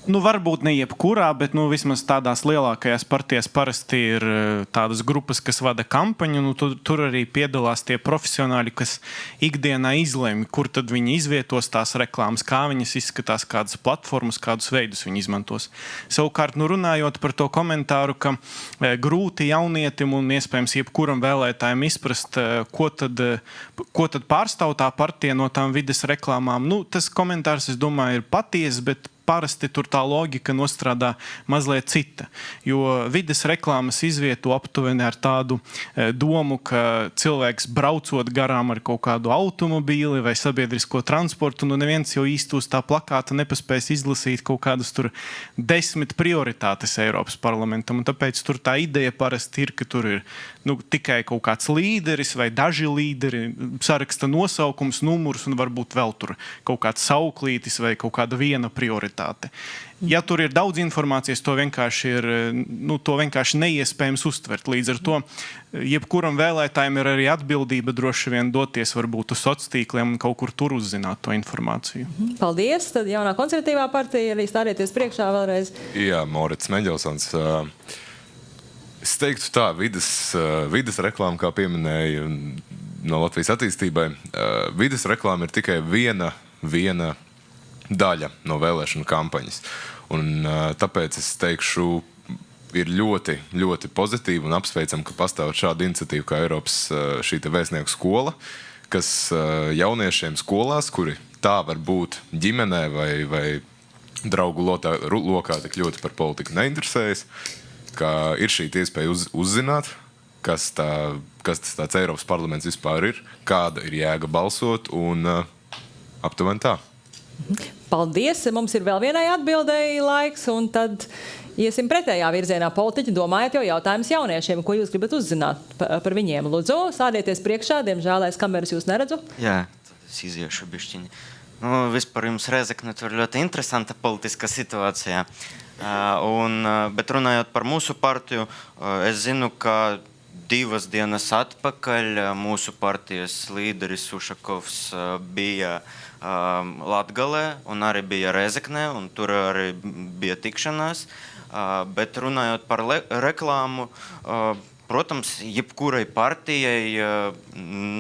varbūt ne jebkurā, bet vismaz tādās lielākajās partijās parasti ir tādas grupas, kas vada kampaņu. Tur arī piedalās tie profesionāļi, kas ikdienā izlemj, kur tad viņi izvietos tās reklāmas, kā viņas izskatās, kādas platformas, kādus veidus viņi izmantos. Savukārt, runājot par to komentāru, ka grūti jaunietim un iespējams jebkuram vēlētājiem izprast, ko tad pārstāv tā partija no tām vides reklāmām. Tas komentārs, es domāju, ir patiess, bet parasti tur tā loģika nostrādā mazliet cita, jo vides reklāmas izvieto aptuveni ar tādu domu, ka cilvēks braucot garām ar kaut kādu automobīli vai sabiedrisko transportu, neviens jau īsti uz tā plakāta nepaspēs izlasīt kaut kādas tur 10 prioritātes Eiropas parlamentam, un tāpēc tur tā ideja parasti ir, ka tur ir tikai kaut kāds līderis vai daži līderi, saraksta nosaukums, numurs un varbūt vēl tur kaut kāds sauklītis vai kaut kāda viena prioritāte. Ja tur ir daudz informācijas, to vienkārši neiespējams uztvert. Līdz ar to jebkuram vēlētājiem ir arī atbildība droši vien doties varbūt uz sociāliem tīkliem un kaut kur tur uzzināt to informāciju. Paldies. Tad jaunā konservatīvā partija arī stārieties priekšā vēlreiz. Jā, Morits Meģelsons. Es teiktu tā, vides reklāma, kā pieminēja no Latvijas attīstībai, vides reklāma ir tikai viena daļa no vēlēšanu kampaņas. Un tāpēc es teikšu, ir ļoti, ļoti pozitīvi un apsveicam, ka pastāv šāda iniciatīva kā Eiropas šī te vēstnieku skola, kas jauniešiem skolās, kuri tā var būt ģimenē vai draugu lokā tik ļoti par politiku neinteresējas, ka ir šī iespēja uzzināt, kas tas tāds Eiropas parlaments vispār ir, kāda ir jēga balsot un aptuveni tā. Paldies! Mums ir vēl vienai atbildēji laiks, un tad iesim pretējā virzienā. Politiķi, domājat jau jautājums jauniešiem, ko jūs gribat uzzināt par viņiem. Lūdzu, sādieties priekšā, diemžēl aiz kameras jūs neredzu. Jā, tad es iziešu bišķiņi. Vispār jums Rēzekne tur ļoti interesanta politiska situācija. Bet runājot par mūsu partiju, es zinu, ka 2 dienas atpakaļ mūsu partijas līderis Ušakovs bija Latgalē un arī bija Rēzeknē, un tur arī bija tikšanās. Bet runājot par reklāmu, protams, jebkurai partijai,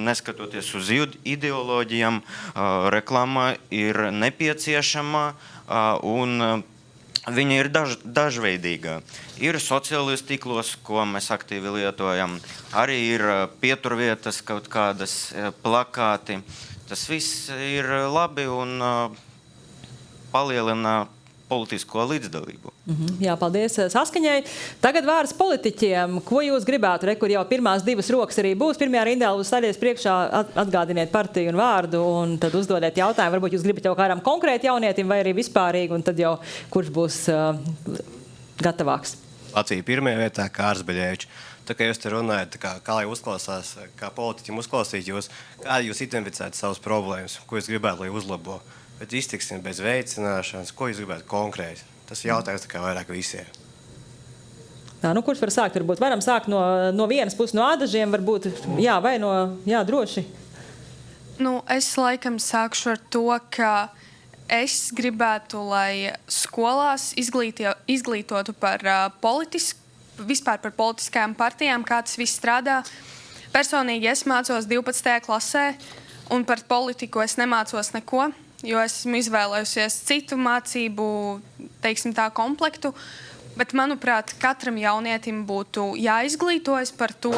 neskatoties uz ideoloģijām, reklāma ir nepieciešama un viņa ir dažveidīga. Ir sociālajos tīklos, ko mēs aktīvi lietojam, arī ir pieturvietas kaut kādas plakāti. Tas viss ir labi un palielina politisko līdzdalību. Jā, paldies saskaņai. Tagad vārds politiķiem. Ko jūs gribētu? Kur jau pirmās 2 rokas arī būs. Pirmajā rindā jūs stāties priekšā, atgādiniet partiju un vārdu, un tad uzdodiet jautājumu. Varbūt jūs gribat jau kādam konkrēti jaunietim vai arī vispārīgi, un tad jau kurš būs gatavāks. Latvija pirmajā vietā, Kārs Beļēvičs. Tā kā jūs te runājat, kā lai uzklausās, kā politiķim uzklausīt jūs, kā jūs identificētu savas problēmas, ko jūs gribētu, lai uzlabo. Bet iztiksim bez veicināšanas, ko jūs gribētu konkrēti. Tas ir jautājums tā kā vairāk visiem. Tā, kurš var sākt? Varbūt varam sākt no vienas puses, no ādažiem, varbūt, jā, vai no, jā, droši. Es laikam sākšu ar to, ka es gribētu, lai skolās izglītotu par vispār par politiskajām partijām, kā tas viss strādā. Personīgi es mācos 12. klasē, un par politiku es nemācos neko, jo esmu izvēlējusies citu mācību, teiksim tā, komplektu. Bet, manuprāt, katram jaunietim būtu jāizglītojas par to,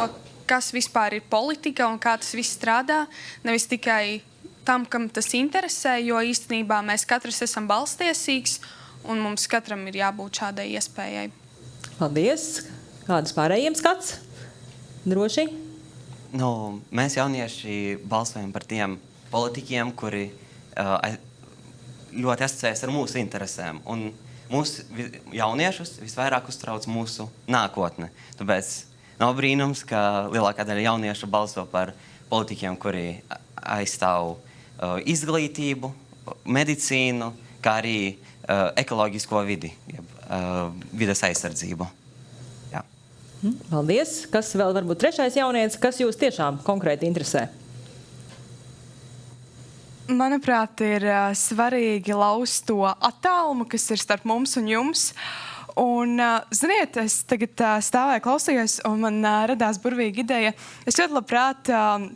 kas vispār ir politika un kā tas viss strādā. Nevis tikai tam, kam tas interesē, jo īstenībā mēs katrs esam balstiesīgs, un mums katram ir jābūt šādai iespējai. Paldies! Kādas pārējiem skats? Droši? Mēs jaunieši balsojam par tiem politiķiem, kuri ļoti asociējas ar mūsu interesēm. Un mūsu jauniešus visvairāk uztrauc mūsu nākotne. Tāpēc nav brīnums, ka lielākā daļa jauniešu balso par politiķiem, kuri aizstāv izglītību, medicīnu, kā arī ekoloģisko vidi, vides aizsardzību. Jā. Paldies. Kas vēl varbūt trešais jaunietis, kas jūs tiešām konkrēti interesē? Manuprāt, ir svarīgi laust to attālumu, kas ir starp mums un jums. Un, ziniet, es tagad stāvēju, klausījos, un man radās burvīga ideja. Es ļoti labprāt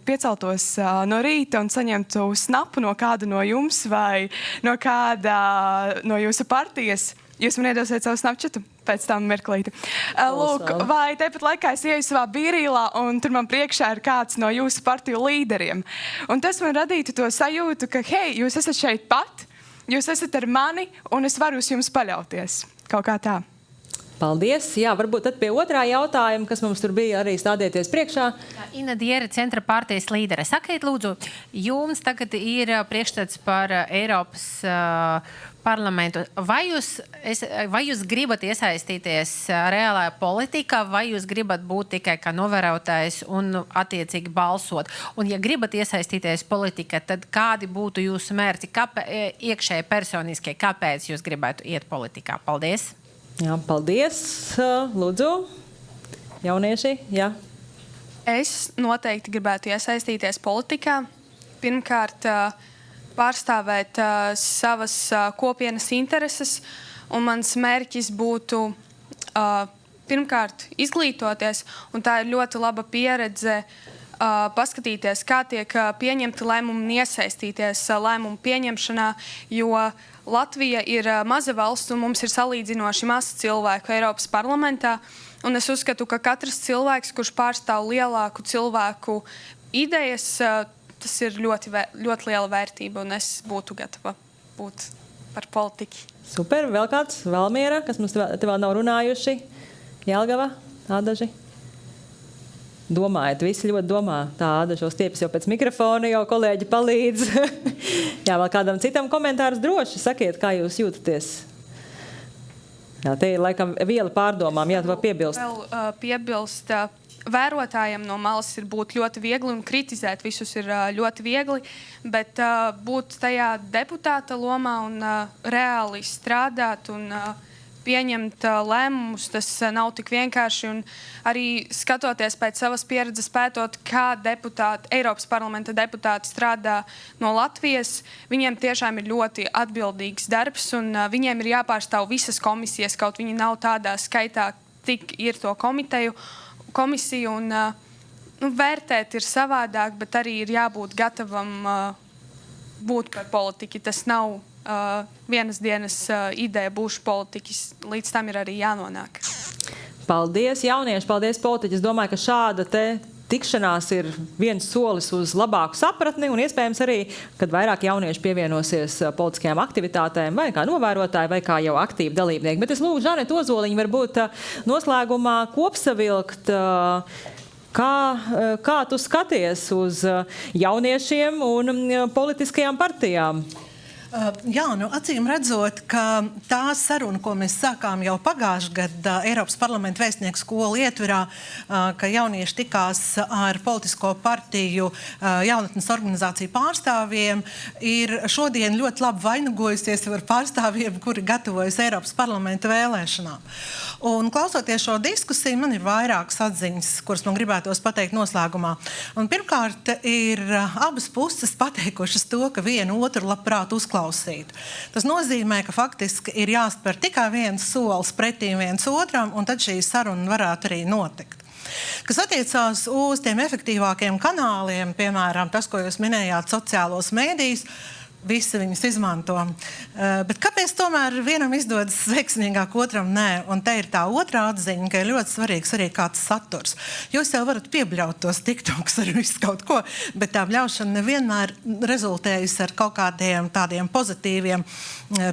pieceltos no rīta un saņemtu snapu no kāda no jums vai no kāda no jūsu partijas. Jūs man iedosiet savu snapchatu pēc tam mirklīti. Lūk, vai tepat laikā es ieju savā bīrīlā un tur man priekšā ir kāds no jūsu partiju līderiem. Un tas man radītu to sajūtu, ka, hei, jūs esat šeit pat, jūs esat ar mani un es varu uz jums paļauties. Kaut kā tā. Paldies. Jā, varbūt tad pie otrā jautājuma, kas mums tur bija arī stādieties priekšā. Ina Diere, Centra partijas līdere. Sakiet, lūdzu, jums tagad ir priekšstats par Eiropas parlamentu. Vai jūs gribat iesaistīties reālajā politikā, vai jūs gribat būt tikai kā novērotājs un attiecīgi balsot? Un ja gribat iesaistīties politikā, tad kādi būtu jūsu mērķi? Iekšēji personiskie, kāpēc jūs gribētu iet politikā? Paldies! Jā, paldies. Lūdzu, jaunieši, jā. Es noteikti gribētu iesaistīties politikā. Pirmkārt, pārstāvēt savas kopienas intereses, un mans mērķis būtu pirmkārt izglītoties, un tā ir ļoti laba pieredze paskatīties, kā tiek pieņemti lēmumi un iesaistīties lēmumu pieņemšanā, jo Latvija ir maza valsts un mums ir salīdzinoši maz cilvēku Eiropas parlamentā. Un es uzskatu, ka katrs cilvēks, kurš pārstāv lielāku cilvēku idejas, tas ir ļoti liela vērtība un es būtu gatava būt par politiķi. Super, vēl kāds? Valmiera, kas mums te vēl nav runājuši? Jelgava, Ādaži? Domājat, visi ļoti domā. Tā Ādažo stiepjas jau pēc mikrofona, jau kolēģi palīdz. Jā, vēl kādam citam komentārus droši sakiet, kā jūs jūtaties. Jā, te ir laikam viela pārdomām, jā, tu vēl piebilst. Vēl piebilst, vērotājiem no malas ir būt ļoti viegli un kritizēt visus ir ļoti viegli, bet būt tajā deputāta lomā un reāli strādāt un pieņemt lēmumus, tas nav tik vienkārši. Un arī skatoties pēc savas pieredzes, pētot, kā Eiropas parlamenta deputāti strādā no Latvijas, viņiem tiešām ir ļoti atbildīgs darbs un viņiem ir jāpārstāv visas komisijas, kaut viņi nav tādā skaitā, tik ir to komisiju un vērtēt ir savādāk, bet arī ir jābūt gatavam būt par politiķi. Tas nav vienas dienas ideja būšu politiķis, līdz tam ir arī jānonāk. Paldies, jaunieši, paldies, politiķi. Es domāju, ka šāda tikšanās ir viens solis uz labāku sapratni un iespējams arī, kad vairāk jaunieši pievienosies politiskajām aktivitātēm vai kā novērotāji vai kā jau aktīvi dalībnieki. Bet es lūgšu Žanetu Ozoliņu varbūt noslēgumā kopsavilkt, kā tu skaties uz jauniešiem un politiskajām partijām. Jā, acīm redzot, ka tā saruna, ko mēs sākām jau pagājušajā gadā Eiropas parlamenta vēstnieku skolu ietverā, ka jaunieši tikās ar politisko partiju jaunatnes organizāciju pārstāvjiem, ir šodien ļoti labi vainagojusies ar pārstāvjiem, kuri gatavojas Eiropas parlamenta vēlēšanām. Un klausoties šo diskusiju, man ir vairākas atziņas, kuras man gribētos pateikt noslēgumā. Un pirmkārt, ir abas puses pateikušas to, ka vienu otru labprāt uzklausīt. Tas nozīmē, ka faktiski ir jāspēr tikai viens solis pretīm viens otram, un tad šī saruna varētu arī notikt. Kas attiecās uz tiem efektīvākiem kanāliem, piemēram, tas, ko jūs minējāt, sociālos mēdījus, visi viņus izmanto. Bet kāpēc tomēr vienam izdodas veiksmīgāk, otram nē? Un te ir tā otrā atziņa, ka ir ļoti svarīgs arī kāds saturs. Jūs jau varat piebļaut tos TikToks ar visu kaut ko, bet tā bļaušana nevienmēr rezultējas ar kaut kādiem tādiem pozitīviem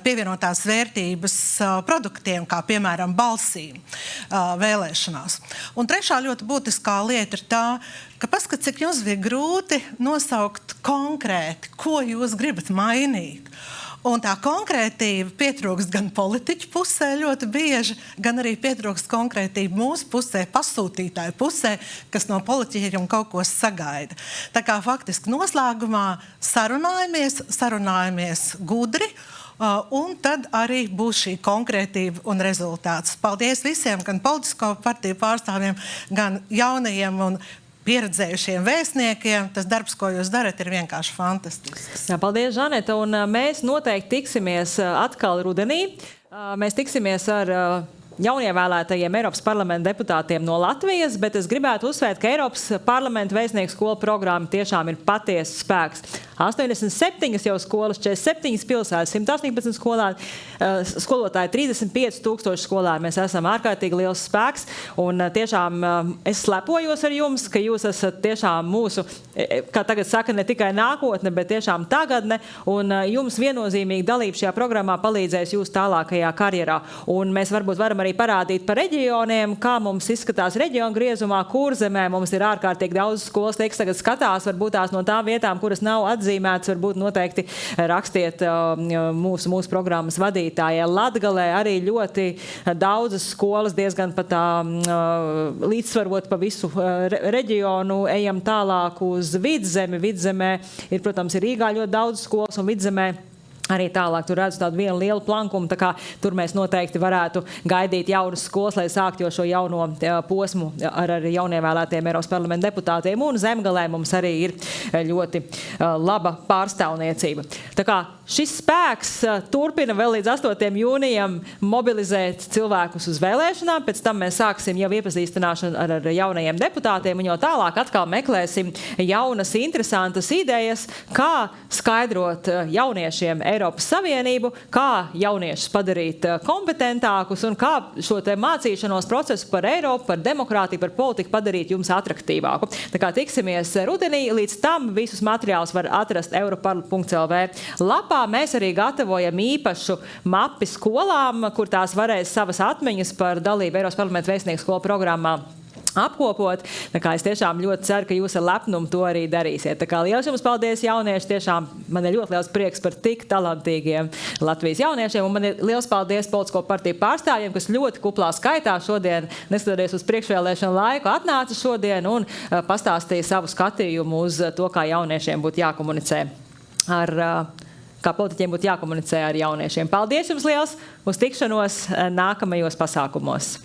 pievienotās vērtības produktiem, kā piemēram balsīm vēlēšanās. Un trešā ļoti būtiskā lieta ir tā, ka paskat, cik jums bija grūti nosaukt konkrēti, ko jūs gribat mainīt. Un tā konkrētība pietrūkst gan politiķu pusē ļoti bieži, gan arī pietrūkst konkrētība mūsu pusē, pasūtītāju pusē, kas no politiķiem kaut ko sagaida. Tā kā faktiski noslēgumā sarunājamies gudri, un tad arī būs šī konkrētība un rezultāts. Paldies visiem, gan politisko partiju pārstāvjiem, gan jaunajiem un pieredzējušiem vēstniekiem. Tas darbs, ko jūs darat, ir vienkārši fantastisks. Jā, paldies, Žaneta, un mēs noteikti tiksimies atkal rudenī. Mēs tiksimies ar jaunievēlētajiem Eiropas parlamenta deputātiem no Latvijas, bet es gribētu uzsvērt, ka Eiropas parlamenta vēstnieku skolu programma tiešām ir patiesas spēks. 87 jau skolas, 47 pilsētas, 118 skolotāji, 35,000 skolāri. Mēs esam ārkārtīgi liels spēks, un tiešām es slepojos ar jums, ka jūs esat tiešām mūsu, kā tagad saka, ne tikai nākotne, bet tiešām tagadne, un jums viennozīmīgi dalība šajā programmā palīdzēs jūs tālākajā karjerā. Un mēs varbūt varam arī parādīt par reģioniem, kā mums izskatās reģionu griezumā, Kurzemē mums ir ārkārtīgi daudz skolas, teiks, tagad skatās, varbūt tās no tām vietām, kuras nav atzīmētas, varbūt noteikti rakstiet mūsu programmas vadītājai. Latgalē arī ļoti daudzas skolas, diezgan pat līdzsvarot pa visu reģionu, ejam tālāk uz Vidzemi. Vidzemē ir, protams, ir Rīgā ļoti daudz skolas, un Vidzemē arī tālāk tur redzu tādu vienu lielu plankumu, tā kā tur mēs noteikti varētu gaidīt jaunas skolas, lai sākt jau šo jauno posmu ar jaunievēlētiem Eiropas parlamenta deputātiem, un Zemgalē mums arī ir ļoti laba pārstāvniecība. Tā kā šis spēks turpina vēl līdz 8. jūnijam mobilizēt cilvēkus uz vēlēšanām, pēc tam mēs sāksim jau iepazīstināšanu ar jaunajiem deputātiem, un jau tālāk atkal meklēsim jaunas, interesantas idejas, kā skaidrot jauniešiem Eiropas Savienību, kā jauniešus padarīt kompetentākus un kā šo te mācīšanos procesu par Eiropu, par demokrātiju, par politiku padarīt jums atraktīvāku. Tā kā tiksimies rudenī, līdz tam visus materiālus var atrast europarl.lv lapā. Mēs arī gatavojam īpašu mapi skolām, kur tās varēs savas atmiņas par dalību Eiropas parlamenta vēstnieku skolu programmā apkopot. Tā kā es tiešām ļoti ceru, ka jūs ar lepnumu to arī darīsiet. Tā kā liels jums paldies, jaunieši. Tiešām man ir ļoti liels prieks par tik talantīgiem Latvijas jauniešiem. Un man ir liels paldies politisko partiju pārstāvjiem, kas ļoti kuplā skaitā šodien, neskatoties uz priekšvēlēšanu laiku, atnāca šodien un pastāstīja savu skatījumu uz to, kā jauniešiem būtu jākomunicē kā politiķiem būtu jākomunicē ar jauniešiem. Paldies jums liels! Uz tikšanos nākamajos pasākumos!